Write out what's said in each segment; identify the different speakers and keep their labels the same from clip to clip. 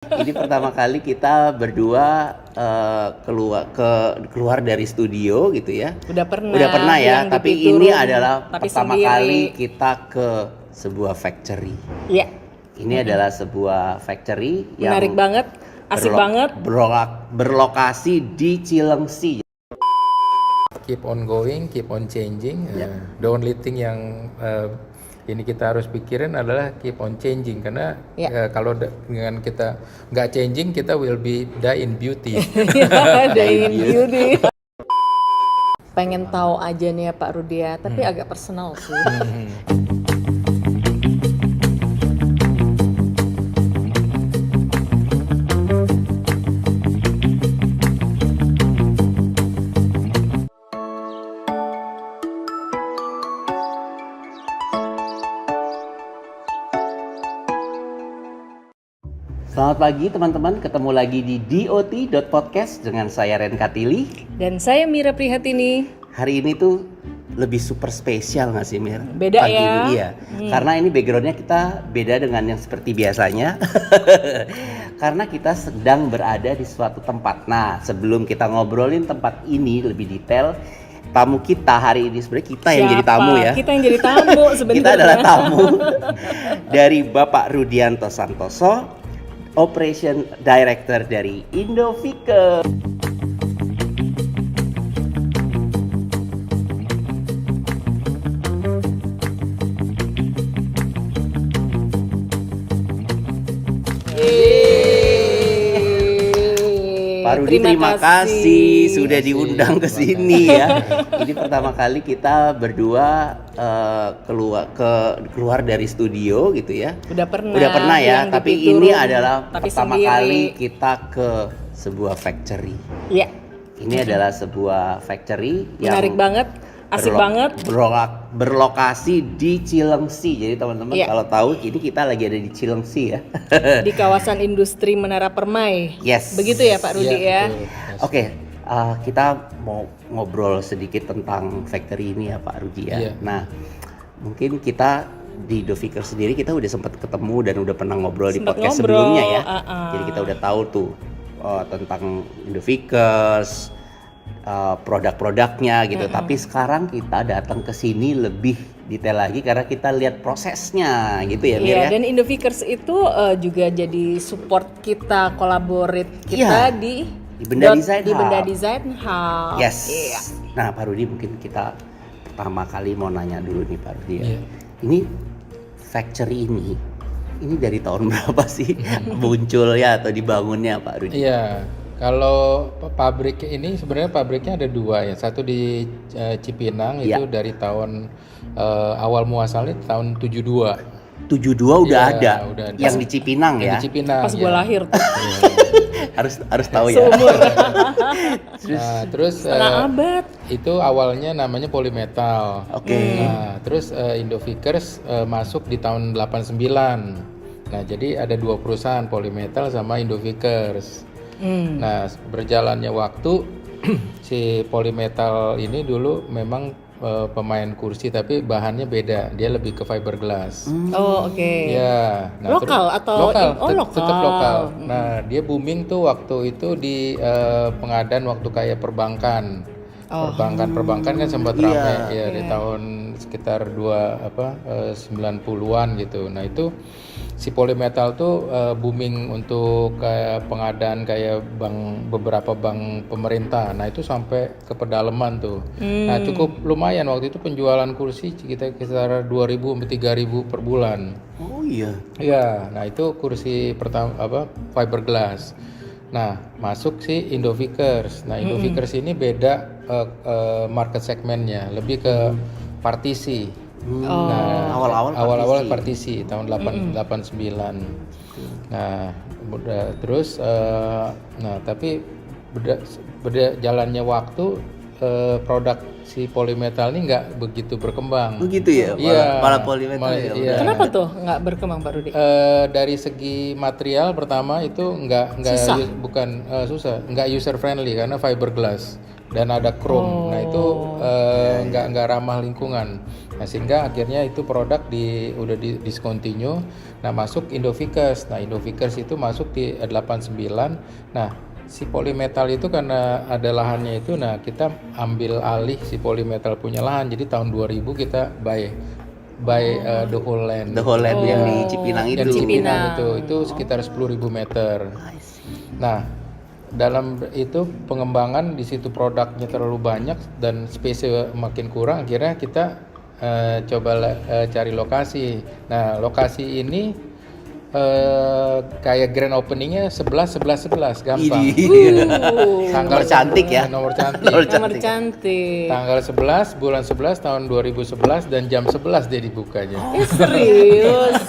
Speaker 1: Ini pertama kali kita berdua keluar dari studio gitu ya.
Speaker 2: Udah
Speaker 1: Pernah ya,
Speaker 2: yang
Speaker 1: tapi
Speaker 2: di
Speaker 1: ini
Speaker 2: room,
Speaker 1: adalah
Speaker 2: tapi
Speaker 1: pertama
Speaker 2: sendiri.
Speaker 1: kali kita ke sebuah factory.
Speaker 2: Iya,
Speaker 1: Ini adalah sebuah factory yang
Speaker 2: menarik banget, asik banget.
Speaker 1: berlokasi di Cilengsi.
Speaker 3: Keep on going, keep on changing. The only thing yang ini kita harus pikirin adalah keep on changing, karena kalau dengan kita nggak changing, kita will be die in beauty.
Speaker 2: Dying beauty. Pengen tahu aja nih ya Pak Rudi ya, tapi agak personal sih.
Speaker 1: Selamat pagi teman-teman, ketemu lagi di DOT.podcast dengan saya Ren Katili.
Speaker 2: Dan saya Mira Prihatini.
Speaker 1: Hari ini tuh lebih super spesial nggak sih Mir?
Speaker 2: Beda
Speaker 1: pagi
Speaker 2: ya?
Speaker 1: Ini, iya. Karena ini backgroundnya kita beda dengan yang seperti biasanya. Karena kita sedang berada di suatu tempat. Nah, sebelum kita ngobrolin tempat ini lebih detail, tamu kita hari ini sebenarnya kita yang jadi tamu ya.
Speaker 2: Kita yang jadi tamu sebenarnya.
Speaker 1: Kita adalah tamu dari Bapak Rudianto Santoso, Operation Director dari Indoviker. Pak Rudi, terima kasih sudah diundang ke sini ya. Ini pertama kali kita berdua keluar dari studio gitu ya.
Speaker 2: Udah pernah
Speaker 1: ya,
Speaker 2: yang
Speaker 1: tapi
Speaker 2: di
Speaker 1: ini
Speaker 2: room,
Speaker 1: adalah
Speaker 2: tapi
Speaker 1: pertama
Speaker 2: sendiri.
Speaker 1: kali kita ke sebuah factory.
Speaker 2: Iya.
Speaker 1: Ini adalah sebuah factory yang
Speaker 2: Menarik banget, asik banget.
Speaker 1: berlokasi di Cilengsi. Jadi teman-teman kalau tahu ini kita lagi ada di Cilengsi ya.
Speaker 2: Di kawasan industri Menara Permai.
Speaker 1: Yes.
Speaker 2: Begitu ya Pak Rudi ya.
Speaker 1: Oke, kita mau ngobrol sedikit tentang factory ini ya Pak Rudi ya.
Speaker 3: Iya.
Speaker 1: Nah, mungkin kita di Indoviker sendiri kita udah sempat ketemu dan udah pernah ngobrol di podcast sebelumnya ya. Jadi kita udah tahu tuh tentang Indovikers, produk-produknya gitu. Tapi sekarang kita datang ke sini lebih detail lagi karena kita lihat prosesnya gitu ya Mir
Speaker 2: Iya,
Speaker 1: ya.
Speaker 2: dan Indovikers itu juga jadi support kita, collaborate kita di
Speaker 1: Benda Design
Speaker 2: di
Speaker 1: Hub.
Speaker 2: Benda Design Hub.
Speaker 1: Yes.
Speaker 2: Iya.
Speaker 1: Nah Pak Rudi, mungkin kita pertama kali mau nanya dulu nih Pak Rudi ya.
Speaker 3: Iya.
Speaker 1: Ini factory ini dari tahun berapa sih muncul ya atau dibangunnya Pak Rudi?
Speaker 3: Iya, kalau pabrik ini sebenarnya pabriknya ada dua ya. Satu di Cipinang itu dari tahun awal muasalnya tahun 72.
Speaker 1: 72 udah
Speaker 3: Iya,
Speaker 1: ada.
Speaker 3: udah ada.
Speaker 1: Yang di Cipinang ya.
Speaker 3: Di Cipinang.
Speaker 2: Pas gue lahir tuh.
Speaker 1: harus tahu ya.
Speaker 2: Seumur
Speaker 3: Nah, terus
Speaker 2: setengah abad.
Speaker 3: itu awalnya namanya Polymetal.
Speaker 1: Oke.
Speaker 3: Nah, terus Indovikers masuk di tahun 89. Nah, jadi ada dua perusahaan, Polymetal sama Indovikers. Nah, berjalannya waktu si Polymetal ini dulu memang pemain kursi, tapi bahannya beda. Dia lebih ke fiberglass.
Speaker 2: Oh, oke.
Speaker 3: Ya,
Speaker 2: Lokal atau
Speaker 3: lokal,
Speaker 2: lokal.
Speaker 3: tetap lokal. Nah, dia booming tuh waktu itu di pengadaan waktu kayak perbankan. Perbankan kan sempat ramai ya di tahun sekitar 90-an gitu. Nah, itu si Polymetal tuh booming untuk kayak pengadaan kayak beberapa bank pemerintah. Nah, itu sampai ke pedalaman tuh. Nah, cukup lumayan waktu itu penjualan kursi kita sekitar 2.000 sampai 3.000 per bulan.
Speaker 1: Oh iya.
Speaker 3: Iya, nah itu kursi pertama fiberglass. Nah, masuk si Indovikers. Nah, Indovikers ini beda market segmennya, lebih ke partisi. Nah, awal-awal partisi tahun 89. Nah, terus nah tapi jalannya waktu produk si Polymetal ini nggak begitu berkembang.
Speaker 1: Begitu ya. Malah Polymetal ya.
Speaker 3: Iya.
Speaker 2: Kenapa tuh nggak berkembang Pak Rudi?
Speaker 3: Dari segi material pertama itu nggak susah, nggak user friendly karena fiberglass dan ada chrome. Nah itu nggak ramah lingkungan. Nah, sehingga akhirnya itu produk udah di discontinue. Nah, masuk Indovickers. Nah, Indovickers itu masuk di 89. Nah, si Polymetal itu karena ada lahannya itu, nah kita ambil alih si Polymetal punya lahan. Jadi tahun 2000 kita buy the whole land.
Speaker 1: The whole land yang di Cipinang
Speaker 3: Yang
Speaker 1: itu.
Speaker 3: di Cipinang itu sekitar 10.000 meter. Nah, dalam itu pengembangan di situ produknya terlalu banyak dan space makin kurang, akhirnya kita coba cari lokasi. Nah, lokasi ini kayak grand openingnya 11 gampang.
Speaker 1: Nomor cantik ya.
Speaker 3: Nomor cantik.
Speaker 2: Nomor cantik.
Speaker 3: Tanggal 11 bulan 11 tahun 2011 dan jam 11 dia dibukanya.
Speaker 2: Serius?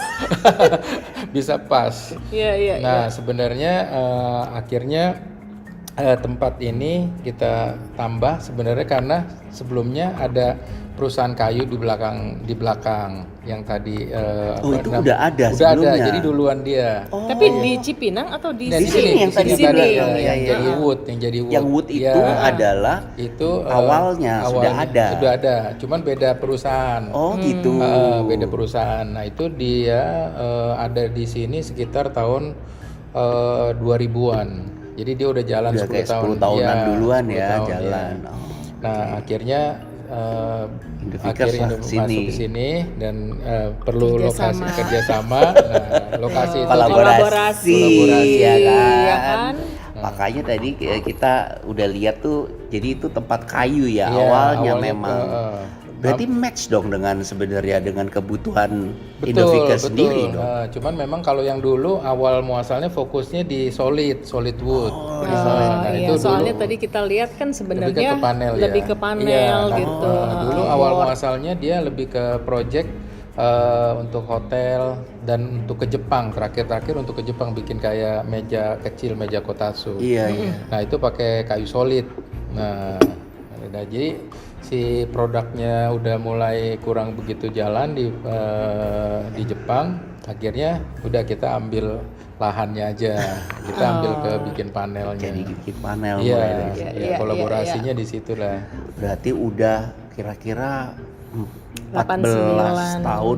Speaker 3: Bisa pas.
Speaker 2: Iya.
Speaker 3: Nah, sebenarnya akhirnya tempat ini kita tambah sebenarnya karena sebelumnya ada perusahaan kayu di belakang yang tadi
Speaker 1: itu udah ada
Speaker 3: udah
Speaker 1: sebelumnya.
Speaker 3: ada, jadi duluan dia.
Speaker 2: Tapi di Cipinang atau di
Speaker 3: Di
Speaker 2: sini?
Speaker 1: yang tadi
Speaker 3: di
Speaker 1: sini.
Speaker 3: ada,
Speaker 1: Iya,
Speaker 3: yang
Speaker 1: iya.
Speaker 3: jadi wood.
Speaker 1: Yang wood itu
Speaker 3: Ya,
Speaker 1: adalah
Speaker 3: itu
Speaker 1: awalnya sudah ada.
Speaker 3: Sudah ada, cuman beda perusahaan.
Speaker 1: Oh gitu.
Speaker 3: Beda perusahaan. Nah, itu dia ada di sini sekitar tahun 2000-an. Jadi dia udah jalan
Speaker 1: Udah
Speaker 3: 10
Speaker 1: kayak
Speaker 3: tahun.
Speaker 1: 10 tahunan
Speaker 3: Iya,
Speaker 1: duluan
Speaker 3: 10
Speaker 1: ya
Speaker 3: tahun,
Speaker 1: jalan.
Speaker 3: iya.
Speaker 1: Oh.
Speaker 3: Nah, akhirnya
Speaker 1: Indovickers
Speaker 3: akhirnya
Speaker 1: masuk sini.
Speaker 3: masuk ke sini dan perlu
Speaker 2: Kerjasama.
Speaker 3: lokasi kerjasama. Nah, lokasi itu
Speaker 1: Kolaborasi, ya kan?
Speaker 2: ya kan?
Speaker 1: Makanya tadi kita udah lihat tuh, jadi itu tempat kayu ya
Speaker 3: Iya,
Speaker 1: awalnya
Speaker 3: awalnya,
Speaker 1: memang. Berarti match dong dengan sebenarnya dengan kebutuhan
Speaker 3: betul.
Speaker 1: Indovickers sendiri dong.
Speaker 3: Cuman memang kalau yang dulu awal muasalnya fokusnya di solid wood. Nah,
Speaker 2: Iya,
Speaker 3: itu
Speaker 2: soalnya
Speaker 3: dulu
Speaker 2: tadi kita lihat kan sebenarnya
Speaker 3: lebih ke panel ya.
Speaker 2: lebih ke panel
Speaker 3: Iya,
Speaker 2: gitu.
Speaker 3: dulu awal muasalnya dia lebih ke project untuk hotel dan untuk ke Jepang. Terakhir untuk ke Jepang bikin kayak meja kecil, meja kotatsu.
Speaker 1: Iya.
Speaker 3: Nah, itu pakai kayu solid. Nah, jadi si produknya udah mulai kurang begitu jalan di Jepang. Akhirnya udah kita ambil lahannya aja. Kita ambil ke bikin panelnya.
Speaker 1: Jadi bikin panel
Speaker 3: Iya,
Speaker 1: mulai dari situ.
Speaker 3: iya, kolaborasinya di situ lah.
Speaker 1: Berarti udah kira-kira 14
Speaker 2: 89.
Speaker 1: tahun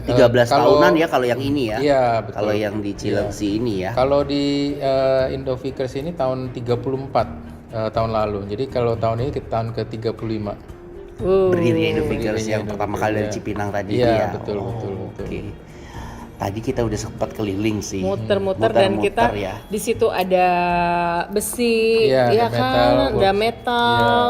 Speaker 1: 13
Speaker 3: kalau-
Speaker 1: tahunan ya kalau yang ini ya.
Speaker 3: Iya, betul.
Speaker 1: Kalau yang di Cilengsi ini ya.
Speaker 3: Kalau di Indovickers ini tahun 34 tahun lalu. Jadi kalau tahun ini kita tahun ke-35.
Speaker 1: Berdirinya Indovickers
Speaker 3: Berdirinya
Speaker 1: yang pertama kali dari Cipinang tadi
Speaker 3: Iya,
Speaker 1: ya.
Speaker 3: betul.
Speaker 1: Oke. Tadi kita udah sempat keliling sih.
Speaker 2: Muter-muter dan kita
Speaker 1: ya.
Speaker 2: di situ ada besi,
Speaker 3: Iya,
Speaker 2: ya
Speaker 3: ada
Speaker 2: kan,
Speaker 3: metal,
Speaker 2: ada metal.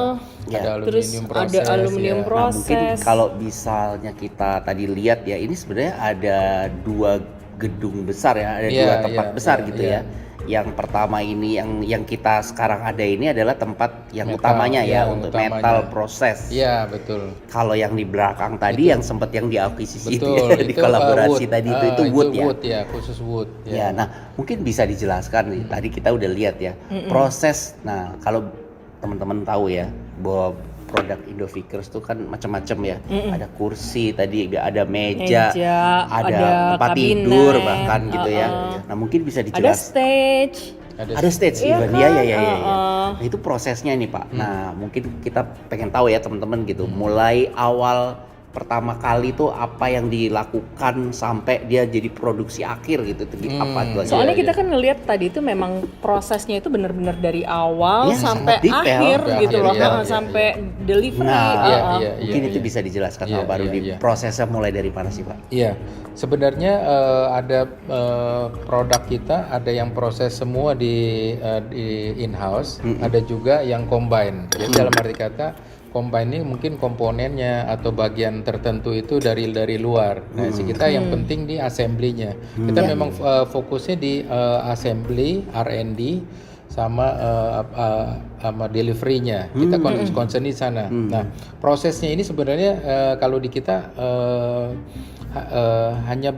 Speaker 1: Ya.
Speaker 3: Ada
Speaker 2: Terus
Speaker 3: aluminium
Speaker 2: ada
Speaker 3: proses.
Speaker 2: aluminium
Speaker 3: ya.
Speaker 2: proses.
Speaker 1: Nah, mungkin kalau misalnya kita tadi lihat ya, ini sebenarnya ada 2 gedung besar ya, ada
Speaker 3: Iya,
Speaker 1: 2 tempat
Speaker 3: iya,
Speaker 1: besar
Speaker 3: iya,
Speaker 1: gitu
Speaker 3: iya.
Speaker 1: ya. Yang pertama ini yang kita sekarang ada ini adalah tempat yang
Speaker 3: Metal,
Speaker 1: utamanya
Speaker 3: iya,
Speaker 1: ya untuk
Speaker 3: utamanya.
Speaker 1: metal proses.
Speaker 3: Iya, betul.
Speaker 1: Kalau yang di belakang tadi yang sempat yang diakuisisi itu
Speaker 3: Betul.
Speaker 1: ya, di kolaborasi
Speaker 3: wood.
Speaker 1: tadi itu wood ya.
Speaker 3: Wood ya, khusus wood.
Speaker 1: Ya, nah mungkin bisa dijelaskan nih. Tadi kita udah lihat ya proses. Nah, kalau teman-teman tahu ya bahwa produk Indovickers tuh kan macam-macam ya. Ada kursi tadi, ada meja, ada tempat
Speaker 2: kabinet,
Speaker 1: tidur bahkan gitu ya. Nah, mungkin bisa
Speaker 2: ada
Speaker 1: dijelaskan.
Speaker 2: stage.
Speaker 1: Ada stage
Speaker 2: Iya
Speaker 1: even.
Speaker 2: kan?
Speaker 1: Iya. Nah, itu prosesnya nih, Pak. Nah, mungkin kita pengen tahu ya teman-teman gitu. Mulai awal pertama kali tuh apa yang dilakukan sampai dia jadi produksi akhir gitu tuh apa tuh?
Speaker 2: Soalnya
Speaker 3: Iya,
Speaker 2: kita kan ngelihat tadi itu memang prosesnya itu benar-benar dari awal
Speaker 1: Iya,
Speaker 2: sampai
Speaker 1: sangat detail.
Speaker 2: akhir
Speaker 3: Sampai
Speaker 2: gitu
Speaker 3: akhir,
Speaker 2: loh,
Speaker 3: iya, iya,
Speaker 2: sampai delivery.
Speaker 1: Nah,
Speaker 3: Iya,
Speaker 2: uh-uh.
Speaker 3: iya.
Speaker 1: mungkin itu bisa dijelaskan
Speaker 3: Iya,
Speaker 1: sama Pak Rudi.
Speaker 3: iya.
Speaker 1: Prosesnya mulai dari mana sih, Pak?
Speaker 3: Iya, sebenarnya ada produk kita, ada yang proses semua di in-house, ada juga yang combine. Jadi dalam arti kata combine ini mungkin komponennya atau bagian tertentu itu dari luar. Nah, kita yang penting di assembly-nya. Kita memang fokusnya di assembly, R&D sama delivery-nya. Kita concern di sana. Nah, prosesnya ini sebenarnya kalau di kita hanya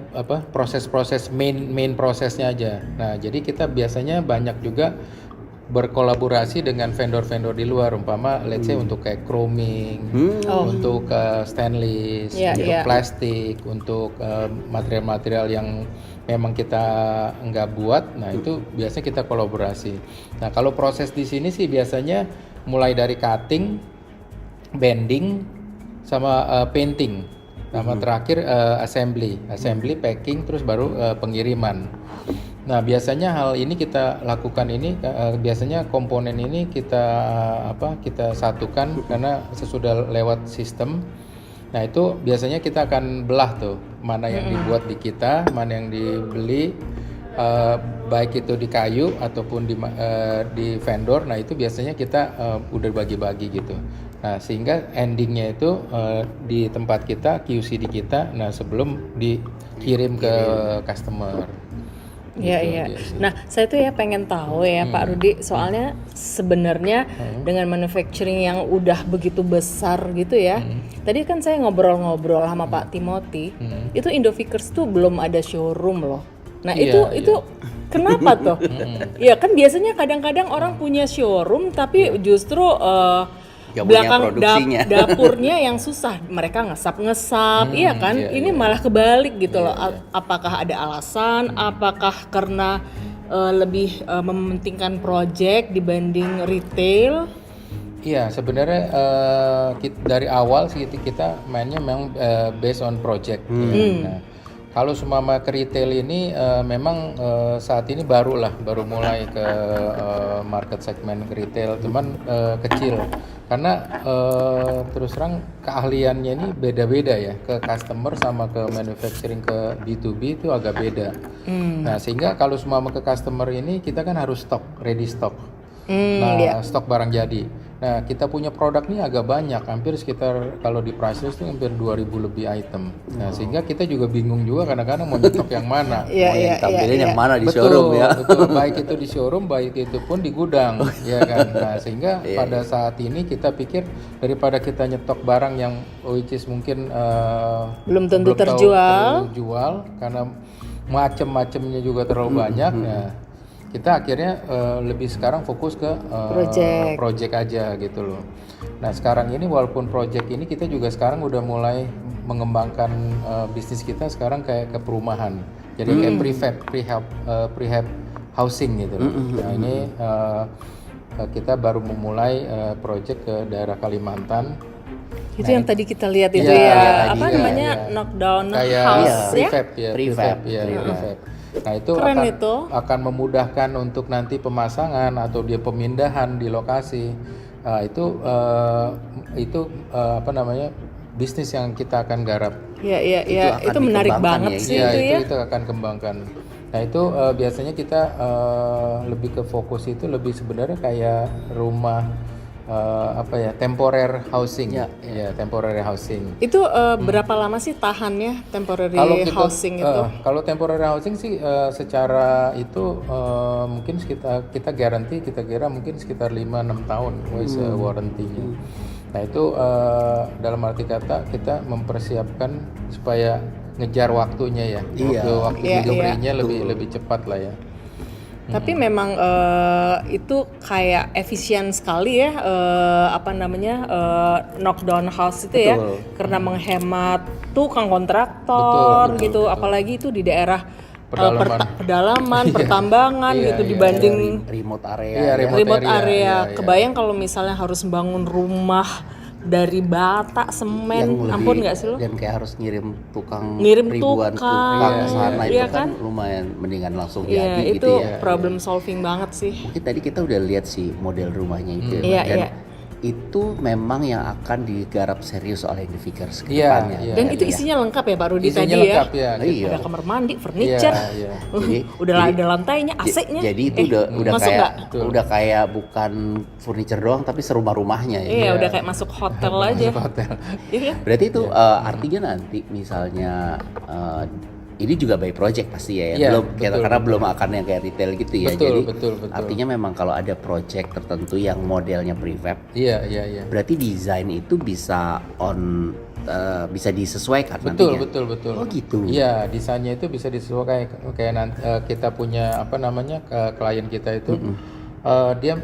Speaker 3: proses-proses main prosesnya aja. Nah, jadi kita biasanya banyak juga berkolaborasi dengan vendor-vendor di luar, umpama let's say untuk kayak chroming, untuk stainless, untuk plastik, untuk material-material yang memang kita nggak buat. Nah, itu biasanya kita kolaborasi. Nah, kalau proses di sini sih biasanya mulai dari cutting, bending, sama painting. Sama terakhir assembly, packing, terus baru pengiriman. Nah, biasanya hal ini kita lakukan ini biasanya komponen ini kita satukan karena sesudah lewat sistem. Nah, itu biasanya kita akan belah tuh mana yang dibuat di kita, mana yang dibeli, baik itu di kayu ataupun di vendor. Nah, itu biasanya kita udah bagi-bagi gitu. Nah, sehingga endingnya itu di tempat kita, QC di kita, nah sebelum dikirim ke customer.
Speaker 2: Iya,
Speaker 3: Gitu
Speaker 2: iya.
Speaker 3: dia sih.
Speaker 2: Nah, saya tuh ya pengen tahu ya Pak Rudi, soalnya sebenarnya dengan manufacturing yang udah begitu besar gitu ya. Tadi kan saya ngobrol-ngobrol sama Pak Timothy, itu Indovikers tuh belum ada showroom loh. Nah,
Speaker 3: Iya,
Speaker 2: itu kenapa tuh? Ya kan biasanya kadang-kadang orang punya showroom tapi justru
Speaker 1: Gak punya
Speaker 2: belakang
Speaker 1: produksinya.
Speaker 2: dapurnya yang susah, mereka ngesap, iya kan?
Speaker 3: iya,
Speaker 2: Ini malah kebalik gitu loh. Apakah ada alasan? Apakah karena lebih mementingkan project dibanding retail?
Speaker 3: Iya, sebenarnya dari awal sih kita mainnya memang based on project. Ya. Nah, kalau sumama ke retail ini memang saat ini baru mulai ke market segmen ke retail, cuman kecil karena terus terang keahliannya ini beda-beda ya, ke customer sama ke manufacturing ke B2B itu agak beda. Nah, sehingga kalau sumama ke customer ini kita kan harus ready stock. Stok barang jadi. Nah, kita punya produk ini agak banyak, hampir sekitar kalau di price list itu hampir 2000 lebih item. Nah, sehingga kita juga bingung juga kadang-kadang mau nyetok yang mana.
Speaker 2: Iya,
Speaker 1: Mau yang tampilin yang mana di
Speaker 3: Betul,
Speaker 1: showroom ya.
Speaker 3: betul. Baik itu di showroom, baik itu pun di gudang, ya kan. Nah, sehingga pada saat ini kita pikir daripada kita nyetok barang yang which is mungkin
Speaker 2: Belum tentu
Speaker 3: tahu
Speaker 2: terjual.
Speaker 3: terjual karena macem-macemnya juga terlalu banyak. Nah, kita akhirnya lebih sekarang fokus ke project aja gitu loh. Nah, sekarang ini walaupun project ini kita juga sekarang udah mulai mengembangkan bisnis kita sekarang kayak ke perumahan. Jadi kayak prefab housing gitu loh. Nah, ini kita baru memulai project ke daerah Kalimantan.
Speaker 2: Itu yang tadi kita lihat itu
Speaker 3: Iya,
Speaker 2: ya,
Speaker 3: tadi,
Speaker 2: apa
Speaker 3: iya,
Speaker 2: namanya,
Speaker 3: iya.
Speaker 2: knockdown
Speaker 3: Kayak
Speaker 2: house ya.
Speaker 3: prefab ya,
Speaker 1: Prefab.
Speaker 3: prefab. Nah, itu
Speaker 2: Keren itu.
Speaker 3: akan memudahkan untuk nanti pemasangan atau dia pemindahan di lokasi. Nah, itu apa namanya, bisnis yang kita akan garap.
Speaker 2: Iya, iya, iya.
Speaker 1: akan
Speaker 2: Itu menarik
Speaker 1: dikembangkan
Speaker 2: banget
Speaker 1: ya,
Speaker 2: sih
Speaker 3: Iya,
Speaker 2: itu ya.
Speaker 3: itu akan kembangkan. Nah, itu biasanya kita lebih ke fokus itu lebih sebenarnya kayak rumah temporary housing. Ya, temporary housing.
Speaker 2: Itu berapa lama sih tahannya temporary housing itu?
Speaker 3: Kalau temporary housing sih secara itu mungkin kita garanti, kita kira mungkin sekitar 5-6 tahun warranty-nya. Nah, itu dalam arti kata kita mempersiapkan supaya ngejar waktunya ya. Waktu delivery-nya lebih cepat lah ya.
Speaker 2: Tapi memang itu kayak efisien sekali ya, knockdown house itu ya, karena menghemat tukang kontraktor gitu, apalagi itu di daerah pedalaman, pertambangan gitu dibanding
Speaker 1: Remote area.
Speaker 3: Iya,
Speaker 2: remote area.
Speaker 3: iya.
Speaker 2: Kebayang kalau misalnya harus bangun rumah dari bata, semen, ampun nggak sih lo?
Speaker 1: Dan kayak harus ngirim
Speaker 2: tukang.
Speaker 1: ribuan tukang ke sana,
Speaker 2: Iya
Speaker 1: itu kan lumayan, mendingan langsung
Speaker 2: Iya,
Speaker 1: jadi
Speaker 2: itu
Speaker 1: gitu ya.
Speaker 2: problem solving banget sih.
Speaker 1: Mungkin tadi kita udah lihat sih model rumahnya itu
Speaker 2: Iya,
Speaker 1: dan
Speaker 2: iya.
Speaker 1: itu memang yang akan digarap serius oleh Indovikers ke
Speaker 3: Iya,
Speaker 1: depannya.
Speaker 3: iya.
Speaker 2: Dan itu isinya lengkap ya Pak Rudi
Speaker 3: Isinya
Speaker 2: tadi
Speaker 3: lengkap
Speaker 2: ya.
Speaker 3: ya.
Speaker 1: Iya.
Speaker 2: Ada kamar mandi, furniture.
Speaker 3: Iya.
Speaker 2: Udah ada lantainya, AC-nya.
Speaker 1: Jadi itu udah
Speaker 2: masuk
Speaker 1: kayak
Speaker 2: nggak?
Speaker 1: udah kayak bukan furniture doang tapi serumah-rumahnya ya.
Speaker 2: Iya, udah kayak masuk hotel aja.
Speaker 3: Hotel.
Speaker 2: Iya.
Speaker 1: Berarti itu artinya nanti misalnya ini juga by project pasti ya,
Speaker 3: Iya,
Speaker 1: karena belum akan yang kayak retail gitu ya.
Speaker 3: Betul,
Speaker 1: Jadi
Speaker 3: betul.
Speaker 1: artinya memang kalau ada project tertentu yang modelnya prefab,
Speaker 3: Iya.
Speaker 1: berarti desain itu bisa bisa disesuaikan
Speaker 3: Betul.
Speaker 1: nantinya. Oh gitu.
Speaker 3: Iya, desainnya itu bisa disesuaikan kayak nanti kita punya klien kita itu dia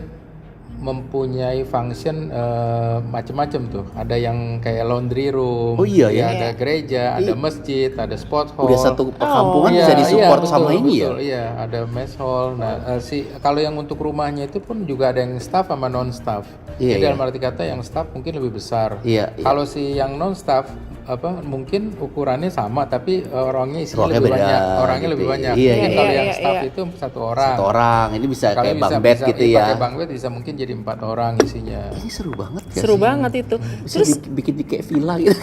Speaker 3: mempunyai function macam-macam tuh. Ada yang kayak laundry room,
Speaker 1: Oh iya, ya.
Speaker 3: ada gereja, ada masjid, ada sport hall.
Speaker 1: Udah satu perkampungan bisa disupport sama ini ya.
Speaker 3: Iya, ada mess hall. Nah, kalau yang untuk rumahnya itu pun juga ada yang staff sama non staff.
Speaker 1: Iya,
Speaker 3: Jadi dalam arti kata yang staff mungkin lebih besar.
Speaker 1: Iya.
Speaker 3: Kalau si yang non staff mungkin ukurannya sama tapi orangnya isinya
Speaker 1: Ruangnya
Speaker 3: lebih
Speaker 1: beda,
Speaker 3: banyak, orangnya
Speaker 1: gitu.
Speaker 3: lebih banyak.
Speaker 1: Iya,
Speaker 3: Jadi
Speaker 1: iya.
Speaker 3: kalau
Speaker 2: Iya,
Speaker 3: yang
Speaker 2: iya,
Speaker 3: staff
Speaker 2: iya.
Speaker 3: itu satu orang.
Speaker 1: Satu orang, ini bisa
Speaker 3: Kalau
Speaker 1: kayak bunk bed gitu ya.
Speaker 3: Pakai bunk bed bisa mungkin jadi 4 orang isinya.
Speaker 1: Ini seru banget ya.
Speaker 2: Seru banget itu.
Speaker 1: Bisa
Speaker 2: Terus
Speaker 1: bikin di kayak villa gitu.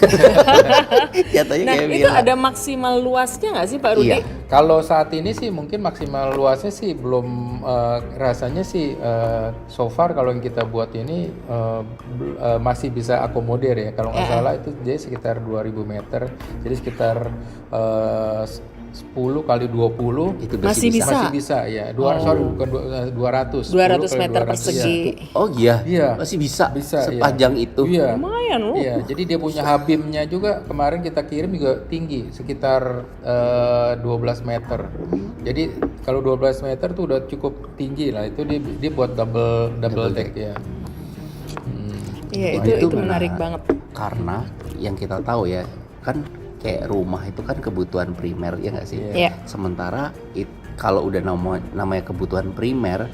Speaker 1: Jatuhnya
Speaker 2: nah
Speaker 1: kayak
Speaker 2: itu
Speaker 1: villa.
Speaker 2: ada maksimal luasnya nggak sih Pak Rudi?
Speaker 1: Iya.
Speaker 3: Kalau saat ini sih mungkin maksimal luasnya sih belum, rasanya sih so far kalau yang kita buat ini masih bisa akomodir ya. Kalau nggak salah itu dia sekitar 2000 meter, jadi sekitar 10 kali 20
Speaker 1: Itu
Speaker 2: Masih bisa.
Speaker 3: masih bisa ya. Sorry bukan 200.
Speaker 2: 200
Speaker 3: 10 kali
Speaker 2: meter
Speaker 3: 200,
Speaker 2: persegi.
Speaker 1: Oh iya,
Speaker 3: Iya.
Speaker 1: masih bisa,
Speaker 3: Bisa, iya.
Speaker 1: sepanjang itu.
Speaker 3: Iya.
Speaker 2: Lumayan loh.
Speaker 3: Iya, jadi dia punya habimnya juga kemarin kita kirim juga tinggi, sekitar 12 meter. Jadi kalau 12 meter tuh udah cukup tinggi lah. Itu dia buat double deck ya.
Speaker 2: Iya
Speaker 1: Wah,
Speaker 2: itu
Speaker 1: mana-
Speaker 2: menarik banget.
Speaker 1: Karena yang kita tahu ya, kan kayak rumah itu kan kebutuhan primer ya nggak sih?
Speaker 2: Iya.
Speaker 1: Sementara kalau udah namanya kebutuhan primer,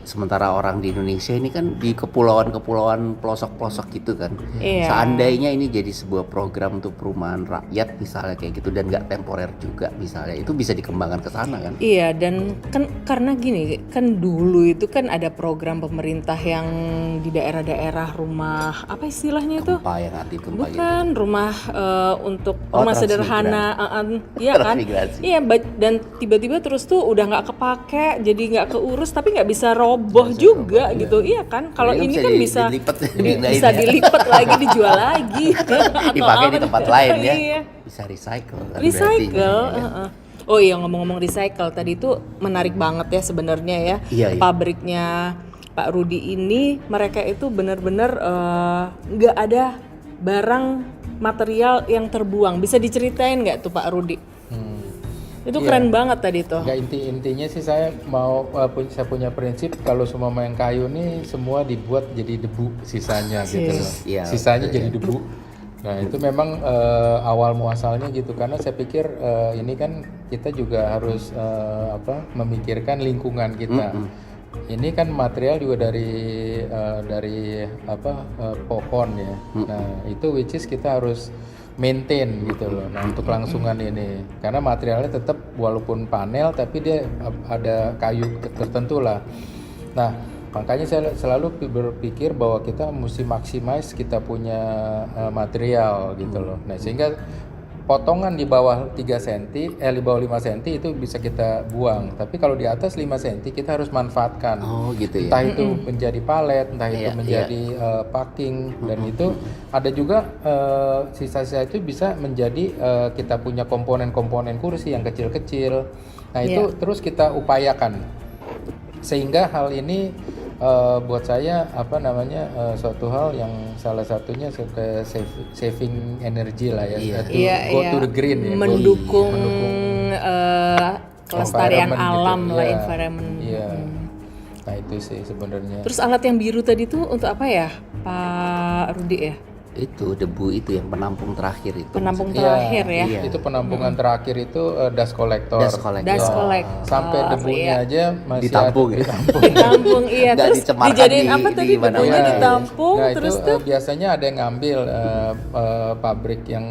Speaker 1: sementara orang di Indonesia ini kan di kepulauan-kepulauan pelosok-pelosok gitu kan.
Speaker 2: Iya.
Speaker 1: Seandainya ini jadi sebuah program untuk perumahan rakyat misalnya kayak gitu dan nggak temporer juga misalnya, itu bisa dikembangkan ke sana kan?
Speaker 2: Iya dan kan karena gini kan dulu itu kan ada program pemerintah yang di daerah-daerah rumah apa istilahnya itu?
Speaker 1: Gempa yang anti gempa gitu.
Speaker 2: Bukan rumah untuk
Speaker 1: Oh,
Speaker 2: rumah sederhana, iya kan?
Speaker 1: Transmigrasi.
Speaker 2: Iya dan tiba-tiba terus tuh udah nggak kepake, jadi nggak keurus, tapi nggak bisa roboh juga gitu, iya kan? Kalau
Speaker 1: Jadi
Speaker 2: ini
Speaker 1: bisa
Speaker 2: kan bisa
Speaker 1: dilipat,
Speaker 2: bisa
Speaker 1: dipindahin ya.
Speaker 2: dilipat lagi, dijual lagi, Atau
Speaker 1: Dipakai di
Speaker 2: apa.
Speaker 1: tempat lain ya.
Speaker 2: Iya.
Speaker 1: Bisa recycle kan
Speaker 2: Recycle.
Speaker 1: berarti, ya.
Speaker 2: heeh. Oh iya ngomong-ngomong recycle tadi itu menarik banget ya sebenarnya ya.
Speaker 1: Iya, iya.
Speaker 2: Pabriknya Pak Rudi ini mereka itu benar-benar nggak ada barang material yang terbuang. Bisa diceritain nggak tuh Pak Rudi? Itu
Speaker 3: Iya.
Speaker 2: keren banget tadi tuh.
Speaker 3: Nggak, intinya sih saya mau saya punya prinsip kalau semua yang kayu nih semua dibuat jadi debu sisanya gitu loh.
Speaker 1: Iya,
Speaker 3: Sisanya
Speaker 1: betul,
Speaker 3: jadi
Speaker 1: ya.
Speaker 3: debu. Nah itu memang awal muasalnya gitu karena saya pikir ini kan kita juga harus memikirkan lingkungan kita. Ini kan material juga dari pohon ya. Nah itu which is kita harus maintain gitu loh. Nah untuk kelangsungan ini karena materialnya tetap walaupun panel tapi dia ada kayu tertentu lah. Nah makanya saya selalu berpikir bahwa kita mesti maximize kita punya material gitu loh. Nah sehingga potongan di bawah 3 cm, di bawah 5 cm itu bisa kita buang. Tapi kalau di atas 5 cm kita harus manfaatkan.
Speaker 1: Oh gitu ya.
Speaker 3: Entah itu menjadi palet, entah itu
Speaker 1: Iya,
Speaker 3: menjadi packing, dan itu ada juga sisa-sisa itu bisa menjadi kita punya komponen-komponen kursi yang kecil-kecil. Nah itu terus kita upayakan sehingga hal ini buat saya suatu hal yang salah satunya suka saving energy lah ya.
Speaker 1: Iya.
Speaker 3: To
Speaker 2: Iya,
Speaker 3: go
Speaker 2: iya.
Speaker 3: to the green ya.
Speaker 2: Mendukung kelestarian
Speaker 3: environment
Speaker 2: alam
Speaker 3: gitu.
Speaker 2: lah,
Speaker 3: Iya,
Speaker 2: environment.
Speaker 3: Iya. Nah itu sih sebenarnya.
Speaker 2: Terus alat yang biru tadi tuh untuk apa ya Pak Rudi ya?
Speaker 1: Itu debu itu yang penampung terakhir itu.
Speaker 2: Penampung
Speaker 3: Iya,
Speaker 2: terakhir ya?
Speaker 1: Iya.
Speaker 3: Itu penampungan terakhir itu dust collector.
Speaker 1: Dust collector.
Speaker 2: Dust
Speaker 3: Ya,
Speaker 2: collector,
Speaker 3: sampai debunya
Speaker 2: iya.
Speaker 3: aja masih
Speaker 1: Ditampung
Speaker 3: ada,
Speaker 1: ya?
Speaker 3: ditampung.
Speaker 2: Ditampung iya,
Speaker 1: Nggak
Speaker 2: terus
Speaker 1: dicemarkan
Speaker 2: dijadiin
Speaker 1: di-
Speaker 2: apa
Speaker 1: di
Speaker 2: tadi
Speaker 1: mana-mana.
Speaker 2: debunya
Speaker 1: Iya.
Speaker 2: ditampung
Speaker 3: Nah,
Speaker 2: terus
Speaker 3: itu
Speaker 2: tuh
Speaker 3: biasanya ada yang ngambil pabrik yang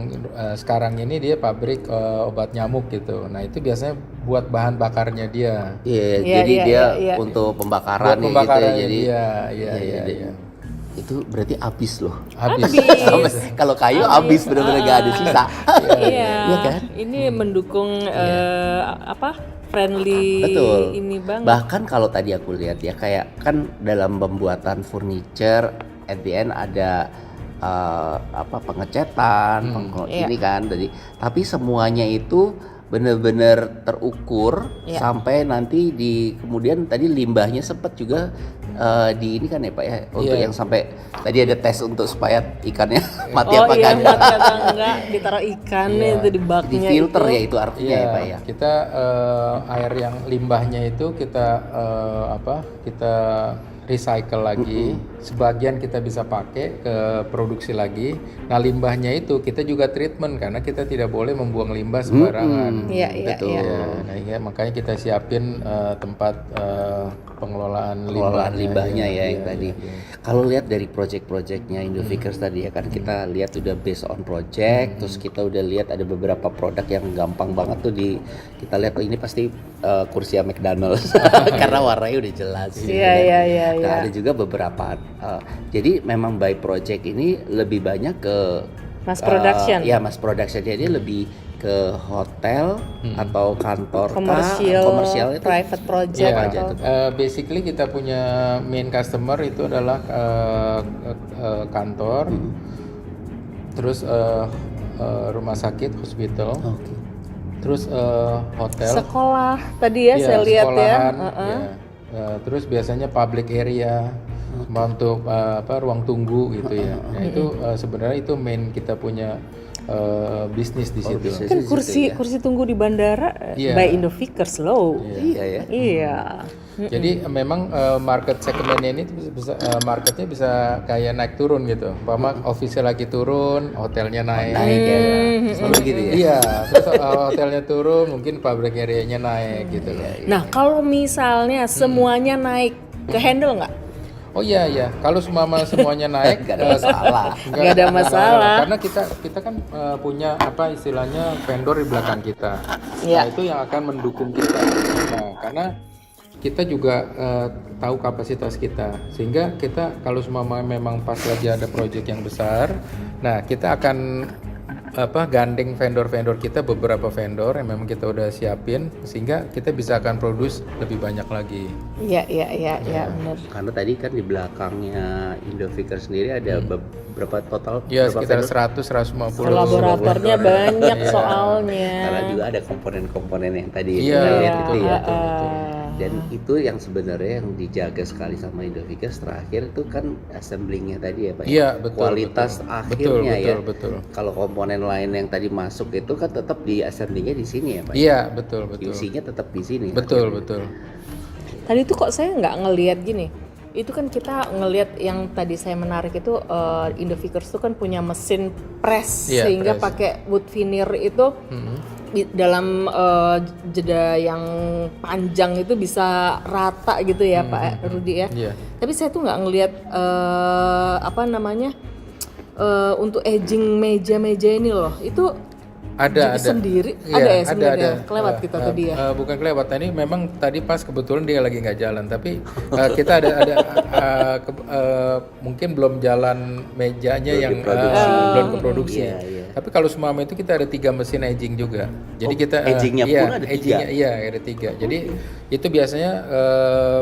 Speaker 3: sekarang ini dia pabrik obat nyamuk gitu. Nah itu biasanya buat bahan bakarnya dia.
Speaker 1: Iya,
Speaker 2: Iya,
Speaker 1: jadi
Speaker 2: iya,
Speaker 1: dia
Speaker 2: iya.
Speaker 1: untuk pembakaran
Speaker 3: Buat
Speaker 1: gitu
Speaker 3: pembakarannya
Speaker 1: ya. Jadi
Speaker 3: dia. Iya, iya,
Speaker 1: jadi-
Speaker 3: iya.
Speaker 1: Itu berarti habis loh.
Speaker 3: Habis.
Speaker 1: Kalau kayu habis benar-benar gak ada sisa.
Speaker 2: iya,
Speaker 1: Iya kan?
Speaker 2: ini mendukung friendly
Speaker 1: Betul.
Speaker 2: ini banget.
Speaker 1: Bahkan kalau tadi aku lihat ya kayak kan dalam pembuatan furniture at the end ada pengecetan,
Speaker 2: Iya.
Speaker 1: ini kan tadi. Tapi semuanya itu benar-benar terukur
Speaker 2: Iya.
Speaker 1: sampai nanti kemudian tadi limbahnya sempat juga di ini kan ya Pak ya untuk
Speaker 3: Iya.
Speaker 1: yang sampai tadi ada tes untuk supaya ikannya mati
Speaker 2: Oh
Speaker 1: apa
Speaker 2: iya,
Speaker 1: kagak.
Speaker 2: mati apa enggak, ditaruh ikannya
Speaker 3: Iya.
Speaker 2: itu di
Speaker 1: Di
Speaker 2: baknya
Speaker 1: filter
Speaker 2: itu.
Speaker 1: ya itu artinya ya Pak ya.
Speaker 3: Kita air yang limbahnya itu kita kita recycle lagi, sebagian kita bisa pakai ke produksi lagi. Nah, limbahnya itu kita juga treatment karena kita tidak boleh membuang limbah sembarangan.
Speaker 2: Iya, iya,
Speaker 1: Betul.
Speaker 2: iya.
Speaker 3: Nah, iya, makanya kita siapin tempat pengelolaan
Speaker 1: limbahnya ya yang
Speaker 3: Iya,
Speaker 1: tadi.
Speaker 3: iya.
Speaker 1: Kalau lihat dari project-projectnya Indovikers tadi ya kan kita lihat udah based on project, terus kita udah lihat ada beberapa produk yang gampang banget tuh kita lihat oh ini pasti kursi McDonald's karena warnanya udah jelas. gitu
Speaker 2: Iya,
Speaker 1: kan.
Speaker 2: iya, iya,
Speaker 1: Nah,
Speaker 2: iya.
Speaker 1: ada juga beberapa jadi memang by project ini lebih banyak ke
Speaker 2: Mass production.
Speaker 1: ya mass production jadi lebih ke hotel atau kantor
Speaker 2: Komersial,
Speaker 1: itu
Speaker 2: private project
Speaker 3: Ya,
Speaker 1: aja tuh?
Speaker 3: basically kita punya main customer itu adalah kantor, terus rumah sakit, hospital,
Speaker 1: Oke.
Speaker 3: terus hotel,
Speaker 2: sekolah tadi ya,
Speaker 3: iya,
Speaker 2: saya lihat ya.
Speaker 3: sekolahan,
Speaker 2: Heeh.
Speaker 3: ya. Terus biasanya public area, untuk ruang tunggu gitu ya. Nah itu sebenarnya itu main kita punya bisnis di situ.
Speaker 1: bisnis.
Speaker 2: Kan
Speaker 1: Di situ
Speaker 2: kursi tunggu di bandara
Speaker 3: Iya.
Speaker 2: by Indovikers loh.
Speaker 1: Iya ya.
Speaker 2: Iya.
Speaker 3: Jadi memang market segmennya ini bisa marketnya bisa kayak naik turun gitu. Umpama office-nya lagi turun, hotelnya naik.
Speaker 1: Naik ya. Selalu gitu ya.
Speaker 3: Iya, terus hotelnya turun, mungkin public area-nya naik gitu loh.
Speaker 2: Nah, kalau misalnya semuanya naik, ke handle nggak?
Speaker 3: Oh iya iya, kalau semuanya naik
Speaker 1: Gak ada masalah.
Speaker 2: Nggak ada masalah.
Speaker 3: Karena kita kan punya apa istilahnya vendor di belakang kita.
Speaker 2: Iya.
Speaker 3: Nah, itu yang akan mendukung kita. Nah, karena kita juga tahu kapasitas kita, sehingga kita kalau memang pas lagi ada project yang besar, nah kita akan gandeng vendor-vendor kita, beberapa vendor yang memang kita udah siapin, sehingga kita bisa akan produce lebih banyak lagi.
Speaker 2: Iya, iya, iya, iya, benar.
Speaker 1: Karena tadi kan di belakangnya Indovikers sendiri ada berapa total?
Speaker 3: Ya
Speaker 1: berapa
Speaker 3: sekitar
Speaker 1: vendor?
Speaker 3: 100-150.
Speaker 2: Kolaboratornya banyak
Speaker 3: Iya.
Speaker 2: soalnya.
Speaker 1: Karena juga ada komponen-komponen yang tadi
Speaker 3: Iya,
Speaker 1: kita lihat
Speaker 2: Iya,
Speaker 1: itu ya. Dan
Speaker 2: Hmm.
Speaker 1: itu yang sebenarnya yang dijaga sekali sama Indovikers terakhir itu kan assemblingnya tadi ya Pak.
Speaker 3: Iya, betul,
Speaker 1: Kualitas
Speaker 3: betul.
Speaker 1: akhirnya ya.
Speaker 3: Betul.
Speaker 1: Kalau komponen lain yang tadi masuk itu kan tetap di assemblingnya di sini ya Pak.
Speaker 3: Iya, betul.
Speaker 1: QC-nya tetap di sini.
Speaker 3: Betul.
Speaker 2: Tadi tuh kok saya nggak ngelihat gini. Itu kan kita ngelihat yang tadi saya menarik itu Indovikers tuh kan punya mesin press
Speaker 3: Iya,
Speaker 2: sehingga
Speaker 3: press.
Speaker 2: pakai wood veneer itu dalam jeda yang panjang itu bisa rata gitu ya Pak Rudi ya.
Speaker 3: Iya.
Speaker 2: Tapi saya tuh nggak ngelihat untuk edging meja-meja ini loh. Itu
Speaker 3: Ada.
Speaker 2: sendiri
Speaker 3: Iya,
Speaker 2: ada ya sebenarnya.
Speaker 3: ada.
Speaker 2: Kelewat kita tadi ya.
Speaker 3: Bukan kelewat, ini memang tadi pas kebetulan dia lagi nggak jalan, tapi kita ada mungkin belum jalan mejanya yang belum ke produksi.
Speaker 1: Iya, iya.
Speaker 3: Tapi kalau semua itu kita ada 3 mesin edging juga. Jadi kita
Speaker 1: edgingnya
Speaker 3: iya,
Speaker 1: pun ada 3?
Speaker 3: edgingnya, iya ada 3. Jadi itu biasanya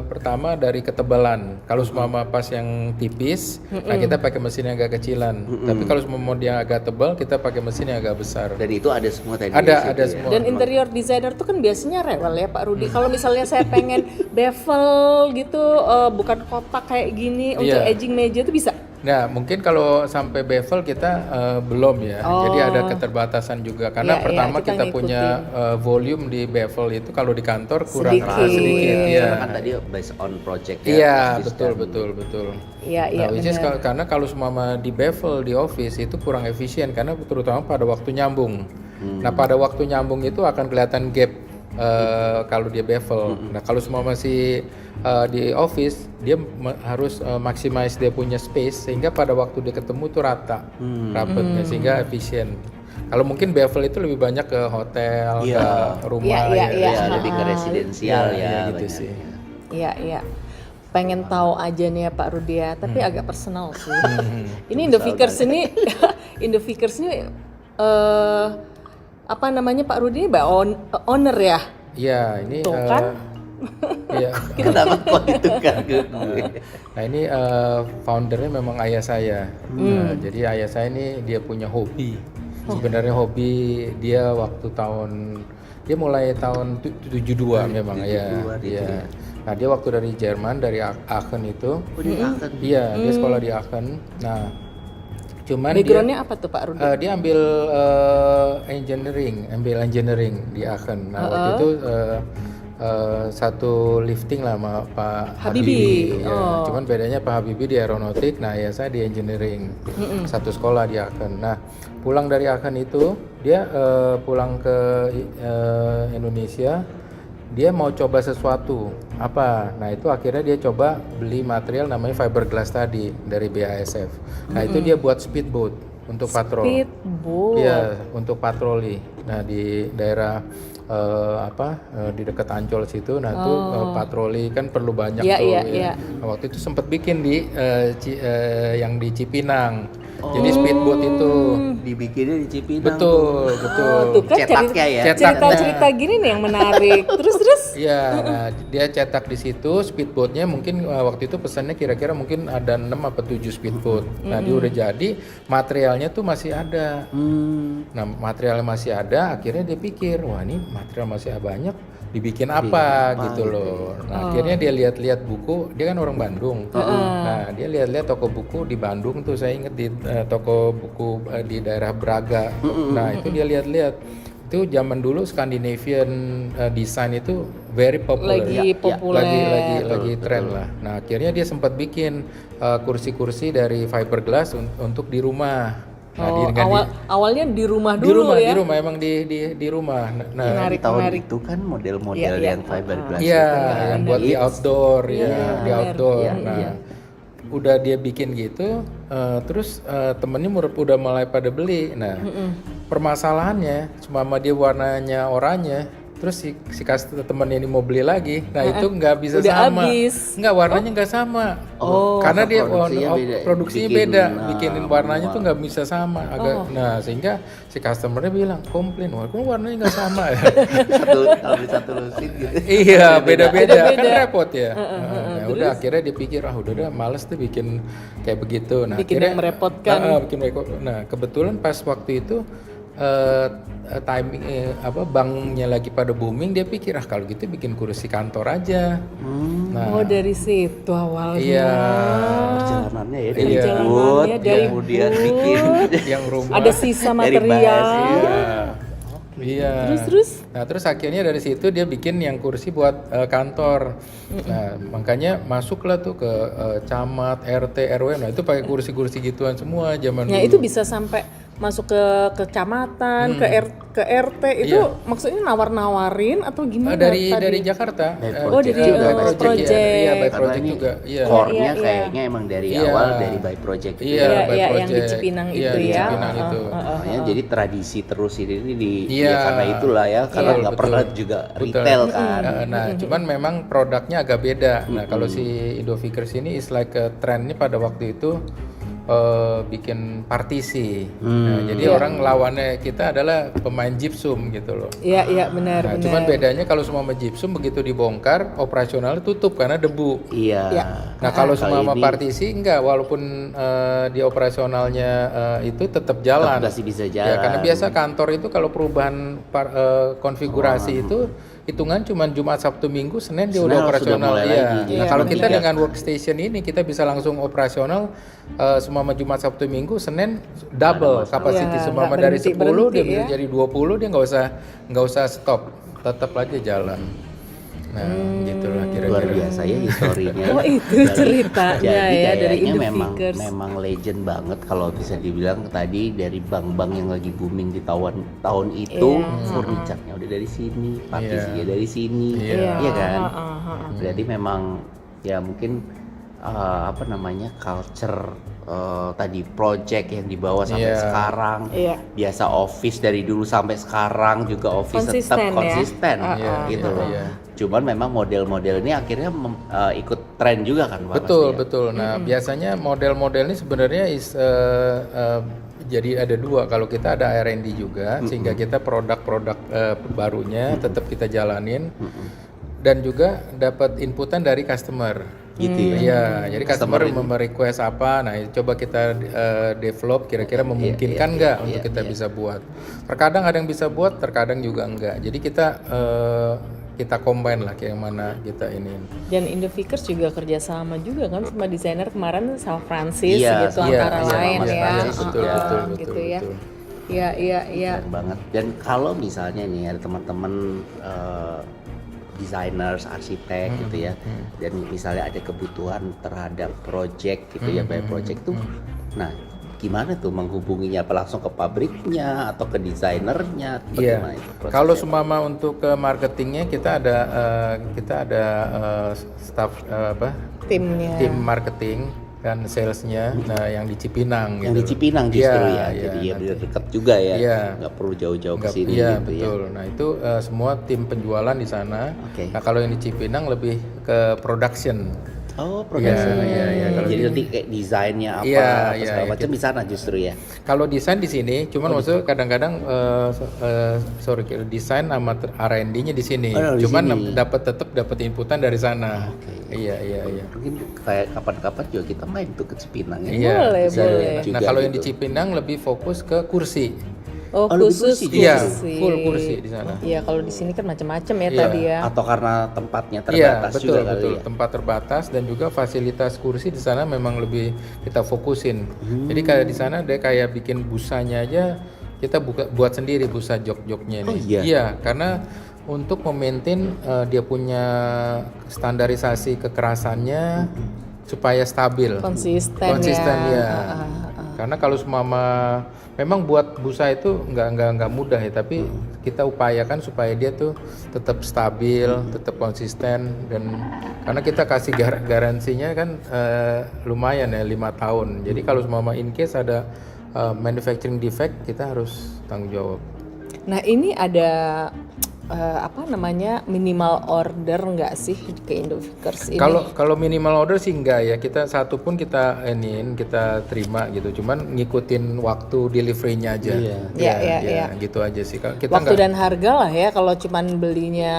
Speaker 3: pertama dari ketebalan. Kalau semua pas yang tipis, nah kita pakai mesin yang agak kecilan. Tapi kalau semua mau dia agak tebal, kita pakai mesin yang agak besar.
Speaker 1: Dan itu ada semua tadi.
Speaker 3: Ada
Speaker 1: di situ ya?
Speaker 3: semua.
Speaker 2: Dan interior designer tuh kan biasanya rewel ya Pak Rudi. Kalau misalnya saya pengen bevel gitu, bukan kotak kayak gini untuk
Speaker 3: Iya.
Speaker 2: edging meja itu bisa.
Speaker 3: Nah, mungkin kalau sampai bevel kita belum ya. Jadi ada keterbatasan juga karena
Speaker 2: Iya,
Speaker 3: pertama
Speaker 2: iya, kita
Speaker 3: kita punya volume di bevel itu kalau di kantor kurang sedikit ya.
Speaker 1: Karena kan tadi based on project ya.
Speaker 3: Iya,
Speaker 1: konsisten.
Speaker 3: betul.
Speaker 2: Iya, iya.
Speaker 3: Nah, which is karena kalau semua di bevel di office itu kurang efisien karena terutama pada waktu nyambung. Nah, pada waktu nyambung itu akan kelihatan gap kalau dia bevel. Nah, kalau semua masih di office dia harus maximize dia punya space sehingga pada waktu dia ketemu tuh rata, rapatnya sehingga efisien. Kalau mungkin bevel itu lebih banyak ke hotel,
Speaker 1: Iya.
Speaker 3: ke rumah
Speaker 2: Iya,
Speaker 3: ya.
Speaker 2: iya.
Speaker 1: Ya, lebih ke residensial
Speaker 3: Iya,
Speaker 1: ya.
Speaker 3: gitu
Speaker 1: banyak.
Speaker 3: sih.
Speaker 2: Iya, iya. Pengen tahu aja nih ya Pak Rudi ya, tapi agak personal sih. Ini Indovikers ini Indovikers ini apa namanya Pak Rudi ini owner ya?
Speaker 3: Iya, ini
Speaker 2: Tuh kan.
Speaker 3: iya.
Speaker 1: Kenapa kok ditukar ke gue?
Speaker 3: Nah ini foundernya memang ayah saya. Nah, jadi ayah saya ini dia punya hobi. Sebenarnya hobi dia waktu dia mulai tahun 72 memang ya.
Speaker 1: 72 gitu
Speaker 3: Iya. Nah dia waktu dari Jerman dari Aachen itu.
Speaker 1: Oh, di Aachen.
Speaker 3: Iya dia sekolah di Aachen. Nah cuman
Speaker 2: Backgroundnya apa tuh Pak Rudi?
Speaker 3: dia ambil engineering di Aachen. Nah waktu itu satu lifting lah sama Pak
Speaker 2: Habibie.
Speaker 3: Ya.
Speaker 2: Oh.
Speaker 3: Cuman bedanya Pak Habibie di aeronautik, nah ya saya di engineering. Satu sekolah di Aachen. Nah pulang dari Aachen itu dia pulang ke Indonesia, dia mau coba sesuatu apa. Nah itu akhirnya dia coba beli material namanya fiberglass tadi dari BASF. Nah itu dia buat speedboat untuk patrol.
Speaker 2: Speedboat.
Speaker 3: Iya, untuk patroli. Nah di daerah di dekat Ancol situ, nah itu patroli kan perlu banyak
Speaker 2: Iya,
Speaker 3: tuh.
Speaker 2: iya,
Speaker 3: Ya.
Speaker 2: iya.
Speaker 3: Nah, waktu itu sempat bikin di yang di Cipinang. Jadi speedboat itu.
Speaker 1: Dibikinnya di Cipinang.
Speaker 3: Betul.
Speaker 2: Tuh kan
Speaker 1: Cetaknya ya.
Speaker 2: cerita-cerita gini nih yang menarik. Terus.
Speaker 3: Iya, nah dia cetak di situ speedboatnya mungkin waktu itu pesannya kira-kira mungkin ada 6 apa 7 speedboat. Nah dia udah jadi, materialnya tuh masih ada. Nah materialnya masih ada, akhirnya dia pikir, wah ini material masih banyak, dibikin apa gitu loh. Nah akhirnya dia lihat-lihat buku, dia kan orang Bandung. Nah dia lihat-lihat toko buku di Bandung tuh, saya inget di toko buku di daerah Braga. Nah itu dia lihat-lihat. Itu zaman dulu Scandinavian design itu very popular.
Speaker 2: Lagi populer.
Speaker 3: Lagi tren lah. Nah akhirnya dia sempat bikin kursi-kursi dari fiberglass untuk di rumah. Nah,
Speaker 2: awalnya di rumah
Speaker 3: di
Speaker 2: dulu
Speaker 3: rumah,
Speaker 2: ya.
Speaker 3: di rumah emang di rumah. Nah,
Speaker 1: Di tahun itu kan model-model yang fiberglass
Speaker 3: iya,
Speaker 1: itu kan.
Speaker 3: yang buat di outdoor ya, di outdoor.
Speaker 1: Iya,
Speaker 3: Nah,
Speaker 1: iya.
Speaker 3: udah dia bikin gitu, terus temennya udah mulai pada beli. Nah, permasalahannya cuma dia warnanya oranye, terus si temennya ini mau beli lagi, nah itu nggak bisa
Speaker 2: Udah
Speaker 3: sama,
Speaker 2: habis.
Speaker 3: nggak warnanya nggak sama, karena dia produksinya beda, bikinin warnanya tuh nggak bisa sama, nah sehingga si customernya bilang komplain, wah kok warnanya nggak sama ya.
Speaker 1: Kalau di satu lusin gitu.
Speaker 3: Iya beda-beda kan repot ya. Nah, udah akhirnya dipikir udah males tuh bikin kayak begitu. Nah
Speaker 2: Bikin yang merepotkan.
Speaker 3: Nah kebetulan pas waktu itu timing banknya lagi pada booming, dia pikir kalau gitu bikin kursi kantor aja. Nah
Speaker 2: Dari situ awalnya.
Speaker 3: iya
Speaker 1: Perjalanannya ya dari
Speaker 3: Iya.
Speaker 1: wood,
Speaker 2: Dari
Speaker 1: kemudian bikin
Speaker 3: yang rumah
Speaker 2: Ada sisa
Speaker 1: Dari
Speaker 2: material.
Speaker 3: Iya.
Speaker 2: Terus?
Speaker 3: Nah terus akhirnya dari situ dia bikin yang kursi buat kantor. Nah makanya masuklah tuh ke camat, RT, RW. Nah itu pakai kursi-kursi gituan semua zaman
Speaker 2: Nah
Speaker 3: dulu.
Speaker 2: itu bisa sampai masuk ke kecamatan, ke RT itu maksudnya nawar-nawarin atau gimana
Speaker 3: dari
Speaker 2: tadi?
Speaker 3: Jakarta.
Speaker 2: dari project.
Speaker 3: Iya, by
Speaker 1: karena
Speaker 3: project
Speaker 1: ini
Speaker 3: juga. Iya.
Speaker 1: core-nya kayaknya emang dari
Speaker 3: Iya.
Speaker 1: awal dari by project itu.
Speaker 3: Iya,
Speaker 1: ya.
Speaker 3: by
Speaker 2: yang
Speaker 3: project.
Speaker 2: di Cipinang
Speaker 3: Iya,
Speaker 2: itu
Speaker 3: di
Speaker 2: ya.
Speaker 3: Cipinang itu.
Speaker 1: Makanya jadi tradisi terus ini
Speaker 3: Iya.
Speaker 1: ya karena itulah ya, karena nggak
Speaker 3: Betul.
Speaker 1: pernah juga
Speaker 3: Betul.
Speaker 1: retail kan.
Speaker 3: Nah, cuman memang produknya agak beda. Nah, kalau si Indofikers ini is like trendnya pada waktu itu bikin partisi. Nah, jadi orang lawannya kita adalah pemain gypsum gitu loh.
Speaker 2: Iya benar.
Speaker 3: Nah, cuman bedanya kalau semua sama gypsum begitu dibongkar operasional tutup karena debu.
Speaker 1: Iya.
Speaker 3: Nah kalau semua sama
Speaker 1: ini
Speaker 3: partisi enggak, walaupun di operasionalnya itu tetap jalan.
Speaker 1: masih bisa
Speaker 3: Ya,
Speaker 1: jalan.
Speaker 3: karena biasa kantor itu kalau perubahan konfigurasi itu hitungan cuma Jumat, Sabtu, Minggu, Senin dia
Speaker 1: Senin
Speaker 3: udah
Speaker 1: harus
Speaker 3: operasional.
Speaker 1: sudah mulai
Speaker 3: Iya.
Speaker 1: lagi.
Speaker 3: Nah
Speaker 1: Iya,
Speaker 3: kalau
Speaker 1: benar.
Speaker 3: kita dengan workstation ini kita bisa langsung operasional semua Jumat, Sabtu, Minggu, Senin double kapasiti
Speaker 2: Iya,
Speaker 3: semua
Speaker 2: nggak
Speaker 3: dari 10 dia
Speaker 2: berhenti
Speaker 3: bisa
Speaker 2: ya.
Speaker 3: jadi 20, dia nggak usah stop, tetap aja jalan. Nah gitulah
Speaker 1: luar
Speaker 3: kira-kira.
Speaker 1: biasa ya historinya.
Speaker 2: Oh itu ceritanya
Speaker 1: Jadi
Speaker 2: ya dari
Speaker 1: kayaknya memang
Speaker 2: Indofikers.
Speaker 1: memang legend banget kalau bisa dibilang tadi dari bank-bank yang lagi booming di tahun itu, furniture-nya udah dari sini, partisinya dari sini, iya kan? Berarti memang ya mungkin culture tadi project yang dibawa sampai sekarang, biasa office dari dulu sampai sekarang juga office tetap konsisten gitu loh. Cuman memang model-model ini akhirnya ikut tren juga kan Pak?
Speaker 3: Betul. Nah biasanya model-model ini sebenarnya jadi ada dua. Kalau kita ada R&D juga, sehingga kita produk-produk barunya tetap kita jalanin, dan juga dapat inputan dari customer.
Speaker 1: Gitu ya.
Speaker 3: Iya, jadi customer merequest apa, nah coba kita develop kira-kira memungkinkan nggak untuk kita bisa buat. Terkadang ada yang bisa buat, terkadang juga enggak. Jadi kita combine lah kayak mana kita ini.
Speaker 2: Dan Indofikers juga kerjasama juga kan sama desainer kemarin Sal Francis
Speaker 1: Iya,
Speaker 2: gitu
Speaker 1: iya,
Speaker 2: antara
Speaker 1: iya,
Speaker 2: lain
Speaker 1: Mas
Speaker 2: ya.
Speaker 1: Francis,
Speaker 3: betul.
Speaker 2: Gitu ya. Iya.
Speaker 1: Benar banget. Dan kalau misalnya nih ada teman-teman designers, arsitek gitu ya. Dan misalnya ada kebutuhan terhadap project gitu ya, by project tuh. Nah, gimana tuh menghubunginya? Apa langsung ke pabriknya atau ke desainernya? Bagaimana itu prosesnya?
Speaker 3: Kalau seumpama untuk ke marketingnya kita ada staff
Speaker 2: Timnya.
Speaker 3: tim marketing dan salesnya, nah yang di Cipinang.
Speaker 1: Yang
Speaker 3: gitu
Speaker 1: di Cipinang justru
Speaker 3: Iya,
Speaker 1: ya, jadi ya
Speaker 3: nanti.
Speaker 1: dekat juga ya,
Speaker 3: Iya.
Speaker 1: nggak perlu jauh-jauh ke sini
Speaker 3: Iya
Speaker 1: gitu
Speaker 3: betul. Nah itu semua tim penjualan di sana.
Speaker 1: Oke.
Speaker 3: Nah kalau yang di Cipinang lebih ke production.
Speaker 1: Oh, production.
Speaker 3: Iya, kalau
Speaker 1: Jadi nanti kayak desainnya apa,
Speaker 3: Iya,
Speaker 1: apa
Speaker 3: iya,
Speaker 1: segala
Speaker 3: iya,
Speaker 1: macam di sana justru ya.
Speaker 3: Kalau desain di sini, cuman maksudnya kadang-kadang desain sama R&D-nya di sini.
Speaker 1: Oh, di
Speaker 3: Cuman
Speaker 1: sini.
Speaker 3: tetap dapat inputan dari sana. Iya.
Speaker 1: Mungkin kayak kapan-kapan juga kita main tuh ke Cipinang ya.
Speaker 3: Iya.
Speaker 2: Boleh,
Speaker 1: Bisa
Speaker 2: boleh.
Speaker 1: lihat juga
Speaker 3: Nah kalau yang di
Speaker 1: gitu.
Speaker 3: Cipinang lebih fokus ke kursi.
Speaker 2: Oh,
Speaker 1: lebih
Speaker 2: khusus
Speaker 1: kursi.
Speaker 3: Iya,
Speaker 2: kursi.
Speaker 3: full kursi di sana.
Speaker 2: Iya, kalau di sini kan macam-macam ya
Speaker 3: Iya.
Speaker 2: tadi ya.
Speaker 1: Atau karena tempatnya
Speaker 3: Iya
Speaker 1: terbatas
Speaker 3: betul
Speaker 1: juga kali
Speaker 3: betul
Speaker 1: ya.
Speaker 3: tempat terbatas dan juga fasilitas kursi di sana memang lebih kita fokusin. Jadi kayak di sana dia kayak bikin busanya aja kita buat sendiri busa jok-joknya
Speaker 1: Oh,
Speaker 3: nih.
Speaker 1: iya?
Speaker 3: Iya karena untuk memaintain dia punya standarisasi kekerasannya supaya stabil.
Speaker 2: Konsisten ya.
Speaker 3: Ya. Karena kalau semama memang buat busa itu nggak mudah ya, tapi kita upayakan supaya dia tuh tetap stabil, tetap konsisten dan karena kita kasih garansinya kan lumayan ya 5 tahun. Jadi kalau semama in case ada manufacturing defect kita harus tanggung jawab.
Speaker 2: Nah, ini ada minimal order nggak sih ke Indovikers ini?
Speaker 3: Kalau minimal order sih enggak ya, kita satu pun kita terima gitu, cuman ngikutin waktu delivery-nya aja.
Speaker 2: Iya.
Speaker 3: Gitu aja sih. Kita
Speaker 2: waktu
Speaker 3: nggak-
Speaker 2: dan harga lah ya kalau cuman belinya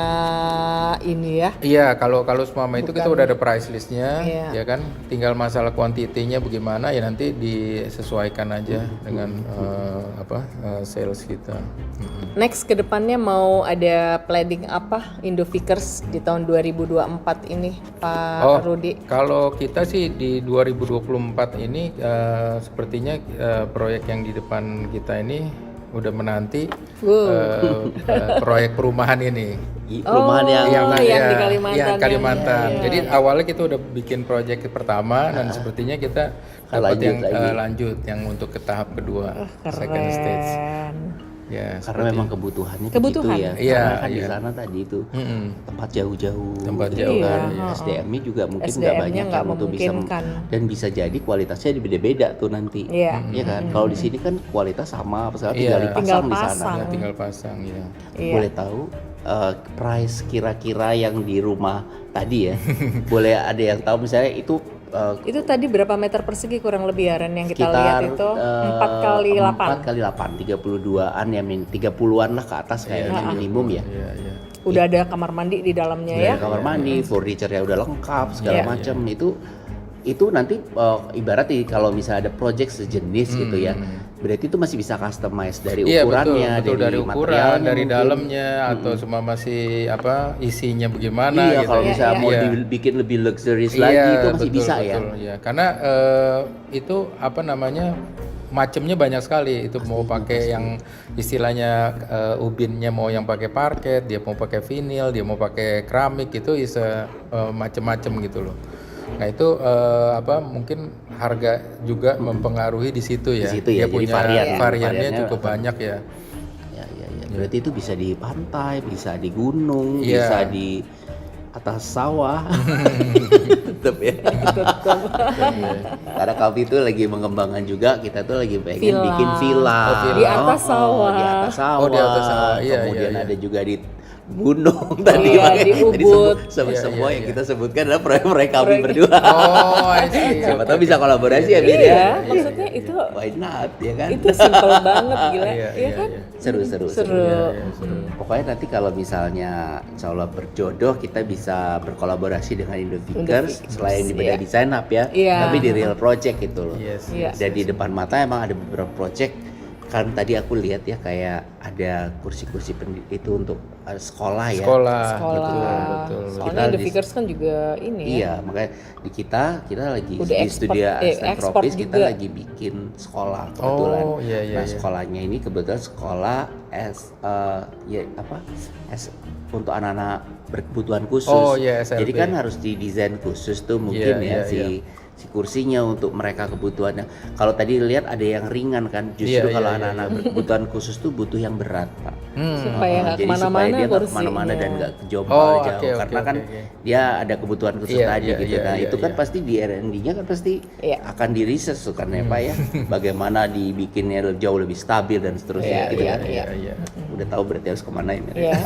Speaker 2: ini ya.
Speaker 3: Iya, kalau semama itu kita udah ada price listnya,
Speaker 2: Iya.
Speaker 3: ya kan. Tinggal masalah kuantitinya bagaimana ya nanti disesuaikan aja dengan sales kita.
Speaker 2: Next ke depannya mau ada planning apa Indovikers di tahun 2024 ini Pak Rudi?
Speaker 3: Kalau kita sih di 2024 ini sepertinya proyek yang di depan kita ini udah menanti proyek perumahan ini.
Speaker 1: Perumahan
Speaker 2: yang di
Speaker 3: ya,
Speaker 2: Kalimantan.
Speaker 3: yang Kalimantan.
Speaker 2: Iya.
Speaker 3: Jadi awalnya kita udah bikin proyek pertama dan sepertinya kita dapat
Speaker 1: Lanjut
Speaker 3: yang
Speaker 1: lagi.
Speaker 3: lanjut yang untuk ke tahap kedua, second stage. Ya,
Speaker 1: Karena memang kebutuhannya
Speaker 2: Kebutuhan.
Speaker 1: begitu ya.
Speaker 3: Iya,
Speaker 1: Karena kan di
Speaker 3: iya.
Speaker 1: sana tadi itu
Speaker 3: Mm-mm.
Speaker 1: tempat jauh-jauh.
Speaker 3: Tempat
Speaker 1: gitu
Speaker 3: jauh,
Speaker 1: kan.
Speaker 3: iya.
Speaker 1: SDM-nya juga mungkin nggak
Speaker 2: SDM-nya
Speaker 1: banyak
Speaker 2: nggak
Speaker 1: yang untuk bisa
Speaker 2: memungkinkan.
Speaker 1: dan bisa jadi kualitasnya beda-beda tuh nanti.
Speaker 2: Iya.
Speaker 1: Iya kan? Kalau di sini kan kualitas sama, apa segala
Speaker 3: Iya.
Speaker 1: tinggal dipasang
Speaker 2: Tinggal
Speaker 1: di sana.
Speaker 2: pasang.
Speaker 3: Ya, tinggal pasang ya.
Speaker 2: Iya.
Speaker 1: Boleh tahu price kira-kira yang di rumah tadi ya? Boleh ada yang tahu misalnya itu
Speaker 2: Itu tadi berapa meter persegi kurang lebih ya Ren yang kita lihat itu 4 kali 8.
Speaker 1: 4 kali 8, 32-an ya, 30-an lah ke atas kayaknya minimum ya.
Speaker 3: Iya.
Speaker 2: Udah ada kamar mandi di dalamnya ya.
Speaker 1: Kamar mandi, furniture ya udah lengkap segala
Speaker 2: Iya.
Speaker 1: macam. Itu nanti ibarat kalau misalnya ada project sejenis gitu ya, berarti itu masih bisa customize dari
Speaker 3: Iya
Speaker 1: ukurannya,
Speaker 3: betul dari ukuran,
Speaker 1: materialnya
Speaker 3: dari
Speaker 1: mungkin.
Speaker 3: dalamnya atau cuma masih isinya bagaimana
Speaker 1: Iya,
Speaker 3: gitu.
Speaker 1: kalau misalnya mau
Speaker 3: Iya.
Speaker 1: dibikin lebih luxurious lagi itu masih
Speaker 3: betul,
Speaker 1: bisa ya.
Speaker 3: betul, ya. Karena itu macamnya banyak sekali. Itu mau pakai yang istilahnya ubinnya mau yang pakai parket, dia mau pakai vinil, dia mau pakai keramik itu macam-macam gitu loh. Nah itu mungkin harga juga mempengaruhi di situ ya.
Speaker 1: Di situ ya,
Speaker 3: Dia
Speaker 1: jadi
Speaker 3: punya
Speaker 1: variannya
Speaker 3: variannya cukup banyak ya.
Speaker 1: Ya. Berarti itu bisa di pantai, bisa di gunung,
Speaker 3: Iya.
Speaker 1: bisa di atas sawah. Tetap ya. Karena kami itu lagi mengembangkan juga, kita tuh lagi pengen
Speaker 2: Villa.
Speaker 1: bikin villa.
Speaker 2: Di atas sawah.
Speaker 1: Di atas sawah.
Speaker 3: Oh, di atas sawah. Iya,
Speaker 1: Kemudian
Speaker 3: iya.
Speaker 1: ada juga di gunung tadi
Speaker 2: Iya,
Speaker 1: makanya
Speaker 2: di
Speaker 1: tadi
Speaker 2: Ubud.
Speaker 1: semua
Speaker 3: Iya,
Speaker 1: yang
Speaker 3: iya.
Speaker 1: kita sebutkan adalah proyek-proyek kami berdua.
Speaker 3: Oh, I see.
Speaker 1: Siapa tahu bisa kolaborasi ya, Bir ya.
Speaker 2: Iya, maksudnya itu
Speaker 1: Why not, ya kan?
Speaker 2: itu simple banget gila.
Speaker 3: Iya,
Speaker 2: Iya kan?
Speaker 1: Seru.
Speaker 2: Seru.
Speaker 1: Pokoknya nanti kalau misalnya insya Allah berjodoh kita bisa berkolaborasi dengan Indovikers selain di beda
Speaker 2: iya.
Speaker 1: design up ya,
Speaker 2: Iya.
Speaker 1: tapi di real project gitu loh.
Speaker 3: Yes.
Speaker 2: Iya.
Speaker 1: Dan di depan mata emang ada beberapa project kan tadi aku lihat ya kayak ada kursi-kursi itu untuk sekolah ya.
Speaker 3: Sekolah.
Speaker 2: Sekolah.
Speaker 3: Betul.
Speaker 1: Kita
Speaker 2: Soalnya
Speaker 1: di-
Speaker 2: Indovikers kan juga ini ya.
Speaker 1: Iya, makanya di kita lagi
Speaker 2: Udah
Speaker 1: di
Speaker 2: ekspor-
Speaker 1: studio
Speaker 2: ekspor
Speaker 1: Tropis kita
Speaker 2: juga.
Speaker 1: lagi bikin sekolah kebetulan.
Speaker 3: Oh, iya,
Speaker 1: Nah,
Speaker 3: iya, iya.
Speaker 1: sekolahnya ini kebetulan sekolah untuk anak-anak berkebutuhan khusus.
Speaker 3: Oh, iya, SLB.
Speaker 1: Jadi kan harus didesain khusus tuh mungkin
Speaker 3: Iya,
Speaker 1: si kursinya untuk mereka kebutuhannya. Kalau tadi lihat ada yang ringan kan, justru
Speaker 3: Iya,
Speaker 1: kalau
Speaker 3: iya,
Speaker 1: anak-anak berkebutuhan khusus tuh butuh yang berat, Pak.
Speaker 2: Supaya nggak
Speaker 1: Jadi supaya
Speaker 2: kemana-mana
Speaker 1: dia nggak
Speaker 2: kursinya.
Speaker 1: kemana-mana dan nggak kejompal
Speaker 3: Oh,
Speaker 1: jauh,
Speaker 3: oke,
Speaker 1: karena
Speaker 3: oke,
Speaker 1: kan
Speaker 3: oke.
Speaker 1: dia ada kebutuhan khusus
Speaker 3: Iya,
Speaker 1: tadi
Speaker 3: iya,
Speaker 1: gitu.
Speaker 3: iya,
Speaker 1: Nah
Speaker 3: iya,
Speaker 1: itu kan
Speaker 3: iya.
Speaker 1: pasti di R&D-nya kan pasti
Speaker 2: Iya.
Speaker 1: akan diriset tuh kan ya Pak ya, bagaimana dibikinnya jauh lebih stabil dan seterusnya gitu
Speaker 2: Iya,
Speaker 1: kan.
Speaker 2: iya.
Speaker 3: Iya.
Speaker 1: Udah tahu berarti harus kemana ini.
Speaker 2: Iya.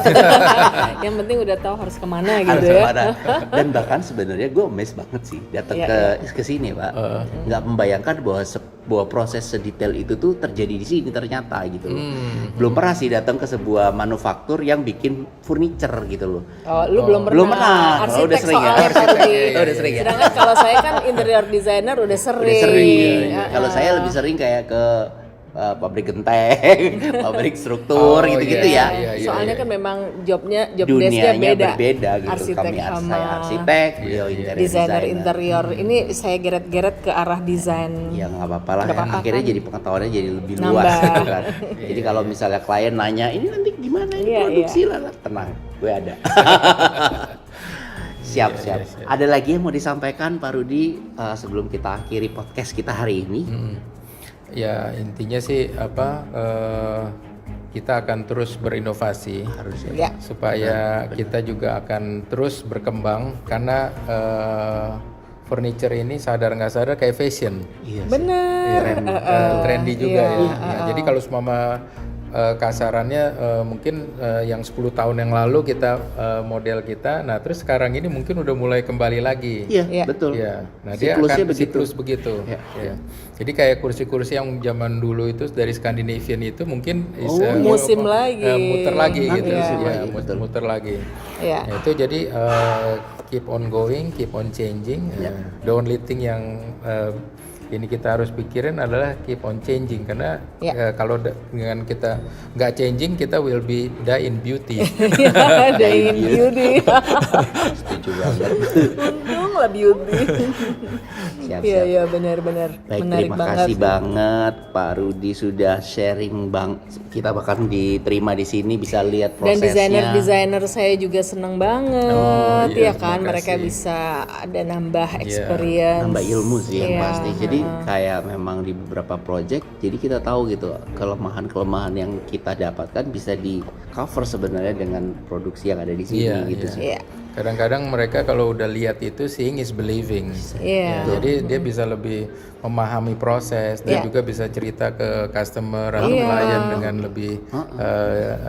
Speaker 2: Yang penting udah tahu harus kemana
Speaker 1: Harus
Speaker 2: gitu ya.
Speaker 1: kemana. Dan bahkan sebenarnya gue amazed banget sih datang
Speaker 2: Iya,
Speaker 1: ke sini Pak, nggak membayangkan bahwa proses sedetail itu tuh terjadi di sini ternyata gitu loh. Belum pernah sih datang ke sebuah manufaktur yang bikin furniture gitu loh.
Speaker 2: Oh, lu belum pernah.
Speaker 1: Belum pernah.
Speaker 2: Arsitek
Speaker 1: Udah sering ya?
Speaker 2: soalnya Pak Rudi.
Speaker 1: Oh, udah sering ya?
Speaker 2: Sedangkan kalau saya kan interior designer udah sering.
Speaker 1: Udah sering. Kalau
Speaker 2: Ah,
Speaker 1: saya lebih sering kayak ke pabrik genteng, pabrik struktur
Speaker 3: Oh,
Speaker 1: gitu-gitu
Speaker 3: iya,
Speaker 1: ya.
Speaker 3: iya.
Speaker 2: Soalnya kan memang job desknya
Speaker 1: Dunianya
Speaker 2: beda.
Speaker 1: berbeda gitu.
Speaker 2: Arsitek
Speaker 1: Kami
Speaker 2: sama
Speaker 1: saya arsitek, beliau interior
Speaker 2: desainer
Speaker 1: designer.
Speaker 2: interior. Ini saya geret-geret ke arah desain.
Speaker 1: Ya nggak apa-apa lah
Speaker 2: Nggak
Speaker 1: ya.
Speaker 2: apa-apa
Speaker 1: Akhirnya
Speaker 2: kan?
Speaker 1: jadi pengetahuannya jadi lebih
Speaker 2: Nambah.
Speaker 1: luas gitu kan. Jadi kalau misalnya klien nanya ini nanti gimana ini
Speaker 2: Iya,
Speaker 1: produksi lah, tenang, gue ada. Siap. Ada lagi yang mau disampaikan Pak Rudi sebelum kita akhiri podcast kita hari ini?
Speaker 3: Ya intinya sih kita akan terus berinovasi
Speaker 1: Harus ya.
Speaker 2: Ya.
Speaker 3: supaya kita juga akan terus berkembang karena furniture ini sadar nggak sadar kayak fashion,
Speaker 1: Iya.
Speaker 2: Bener.
Speaker 3: trendy juga
Speaker 2: iya,
Speaker 3: ya. Ya, jadi kalau semama kasarannya mungkin yang 10 tahun yang lalu kita model kita, nah terus sekarang ini mungkin udah mulai kembali lagi.
Speaker 1: Iya,
Speaker 2: Iya.
Speaker 1: betul.
Speaker 3: Ya, nah
Speaker 1: Siklusnya
Speaker 3: dia akan
Speaker 1: begitu.
Speaker 3: siklus begitu.
Speaker 1: Ya.
Speaker 3: Ya. Jadi kayak kursi-kursi yang zaman dulu itu dari Scandinavian itu mungkin
Speaker 2: musim lagi.
Speaker 3: muter lagi gitu,
Speaker 2: Iya.
Speaker 3: ya,
Speaker 1: lagi, betul.
Speaker 3: muter lagi.
Speaker 2: Iya.
Speaker 3: Nah, itu jadi keep on going, keep on changing. The only thing yang ini kita harus pikirin adalah keep on changing karena kalau dengan kita nggak changing kita will be die in beauty.
Speaker 2: Ada in beauty.
Speaker 1: Setuju banget.
Speaker 2: Untung lah beauty.
Speaker 1: Siap.
Speaker 2: Iya benar-benar
Speaker 1: Baik,
Speaker 2: menarik
Speaker 1: terima
Speaker 2: banget.
Speaker 1: kasih banget Pak Rudi sudah sharing kita bahkan diterima di sini bisa lihat
Speaker 2: Dan
Speaker 1: prosesnya.
Speaker 2: desainer saya juga seneng banget,
Speaker 3: iya,
Speaker 2: ya kan
Speaker 3: terima
Speaker 2: mereka
Speaker 3: kasih.
Speaker 2: bisa ada nambah experience,
Speaker 1: nambah ilmu sih yang
Speaker 2: Iya,
Speaker 1: pasti. Jadi kayak memang di beberapa project, jadi kita tahu gitu kelemahan-kelemahan yang kita dapatkan bisa di cover sebenarnya dengan produksi yang ada di sini
Speaker 3: Iya,
Speaker 1: gitu
Speaker 3: iya.
Speaker 1: sih.
Speaker 2: Iya,
Speaker 3: Kadang-kadang mereka kalau udah lihat itu seeing is believing.
Speaker 2: iya.
Speaker 3: Ya, jadi dia bisa lebih memahami proses dan juga bisa cerita ke customer atau klien dengan lebih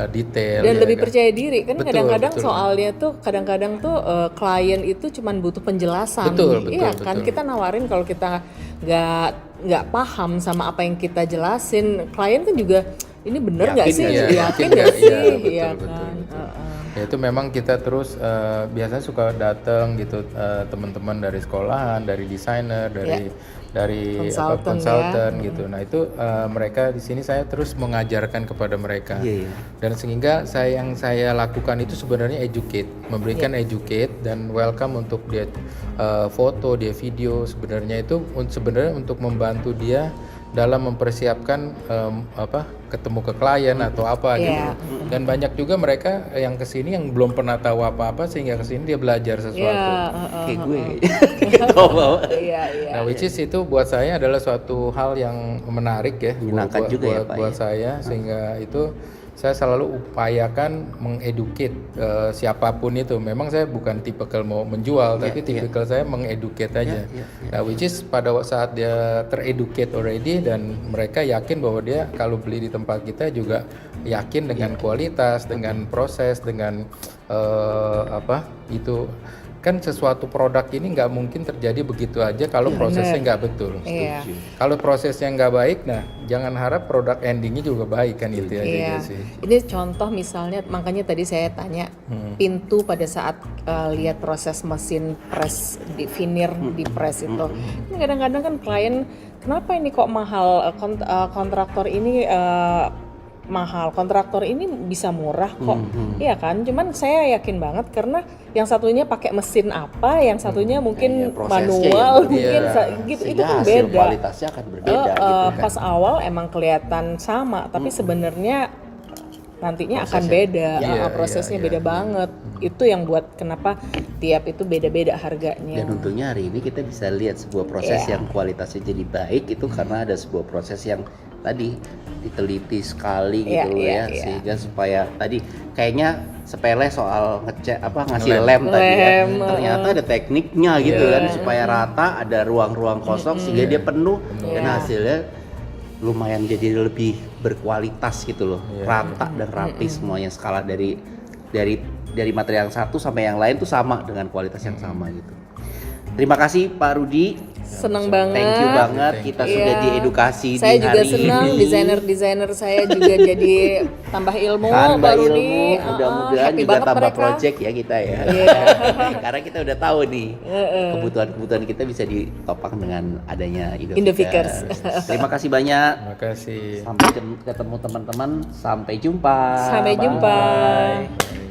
Speaker 3: detail
Speaker 2: Dan
Speaker 3: ya
Speaker 2: lebih
Speaker 3: kan?
Speaker 2: percaya diri kan.
Speaker 3: Betul,
Speaker 2: Kadang-kadang
Speaker 3: betul.
Speaker 2: soalnya tuh kadang-kadang tuh klien itu cuman butuh penjelasan.
Speaker 3: Betul,
Speaker 2: Iya
Speaker 3: betul,
Speaker 2: kan,
Speaker 3: betul.
Speaker 2: kita nawarin kalau kita nggak paham sama apa yang kita jelasin, klien kan juga ini bener nggak
Speaker 1: Yakin
Speaker 2: sih?
Speaker 1: nggak
Speaker 3: sih?
Speaker 2: Yakin
Speaker 3: Yakin
Speaker 2: nggak
Speaker 3: nggak?
Speaker 2: sih?
Speaker 3: Iya, betul,
Speaker 2: Iya
Speaker 3: betul,
Speaker 2: kan.
Speaker 3: betul. Ya itu memang kita terus biasanya suka datang gitu teman-teman dari sekolahan, dari desainer, dari konsultan gitu. Nah itu mereka di sini saya terus mengajarkan kepada mereka.
Speaker 1: Iya.
Speaker 3: Dan sehingga yang saya lakukan itu sebenarnya educate, memberikan educate dan welcome untuk dia foto, dia video sebenarnya itu sebenarnya untuk membantu dia dalam mempersiapkan ketemu ke klien atau apa gitu. Dan banyak juga mereka yang kesini yang belum pernah tahu apa-apa sehingga kesini dia belajar sesuatu.
Speaker 1: Kayak gue.
Speaker 2: Iya.
Speaker 3: Nah, which is itu buat saya adalah suatu hal yang menarik ya,
Speaker 1: Menyenangkan juga ya, Pak,
Speaker 3: buat
Speaker 1: ya.
Speaker 3: saya sehingga itu saya selalu upayakan mengeduket siapapun itu. Memang saya bukan tipikal mau menjual, tapi tipikal saya mengeduket aja. Nah, which is pada saat dia tereducate already dan mereka yakin bahwa dia kalau beli di tempat kita juga yakin dengan kualitas, dengan proses, dengan itu kan sesuatu produk ini nggak mungkin terjadi begitu aja kalau prosesnya nggak betul.
Speaker 2: Iya.
Speaker 3: Kalau prosesnya nggak baik, nah jangan harap produk endingnya juga baik kan itu aja
Speaker 2: Iya.
Speaker 3: sih.
Speaker 2: Ini contoh misalnya, makanya tadi saya tanya pintu pada saat lihat proses mesin press di veneer di press itu. Ini kadang-kadang kan klien, kenapa ini kok mahal? Kontraktor ini mahal, kontraktor ini bisa murah kok. Iya kan? Cuman saya yakin banget karena yang satunya pakai mesin apa, yang satunya mungkin
Speaker 1: prosesnya
Speaker 2: manual,
Speaker 1: yang
Speaker 2: mungkin gitu. Itu
Speaker 1: sehingga
Speaker 2: kan
Speaker 1: hasil
Speaker 2: beda.
Speaker 1: kualitasnya akan berbeda gitu kan.
Speaker 2: Pas awal emang kelihatan sama, tapi sebenarnya nantinya akan beda,
Speaker 3: Iya,
Speaker 2: prosesnya
Speaker 3: iya,
Speaker 2: beda
Speaker 3: iya.
Speaker 2: banget. Itu yang buat kenapa tiap itu beda-beda harganya.
Speaker 1: Dan untungnya hari ini kita bisa lihat sebuah proses
Speaker 2: Iya.
Speaker 1: yang kualitasnya jadi baik itu karena ada sebuah proses yang tadi diteliti sekali gitu loh ya,
Speaker 2: Iya.
Speaker 1: sehingga supaya tadi kayaknya sepele soal ngecek ngasih
Speaker 3: Lem.
Speaker 1: lem tadi ya,
Speaker 2: Lem,
Speaker 1: ternyata ada tekniknya gitu
Speaker 2: Iya.
Speaker 1: kan supaya rata, ada ruang-ruang kosong sehingga dia penuh dan
Speaker 2: Iya.
Speaker 1: hasilnya lumayan jadi lebih berkualitas gitu loh,
Speaker 3: Iya.
Speaker 1: rata dan rapi semuanya, skala dari material yang satu sampai yang lain tuh sama dengan kualitas yang sama gitu. Terima kasih Pak Rudi.
Speaker 2: Seneng banget.
Speaker 1: Thank you banget kita
Speaker 2: Iya.
Speaker 1: sudah diedukasi
Speaker 2: Saya
Speaker 1: di
Speaker 2: juga
Speaker 1: hari
Speaker 2: senang,
Speaker 1: ini.
Speaker 2: desainer saya juga jadi tambah ilmu,
Speaker 1: Tambah
Speaker 2: Pak Rudi.
Speaker 1: ilmu, mudah-mudahan
Speaker 2: Happy
Speaker 1: juga
Speaker 2: banget
Speaker 1: tambah
Speaker 2: mereka.
Speaker 1: project ya kita ya.
Speaker 2: Iya.
Speaker 1: Karena kita udah tahu nih kebutuhan-kebutuhan kita bisa ditopang dengan adanya
Speaker 2: Indofikers.
Speaker 1: Terima kasih banyak.
Speaker 3: Terima kasih.
Speaker 1: Sampai ketemu teman-teman. Sampai jumpa.
Speaker 2: Sampai jumpa.
Speaker 3: Bye.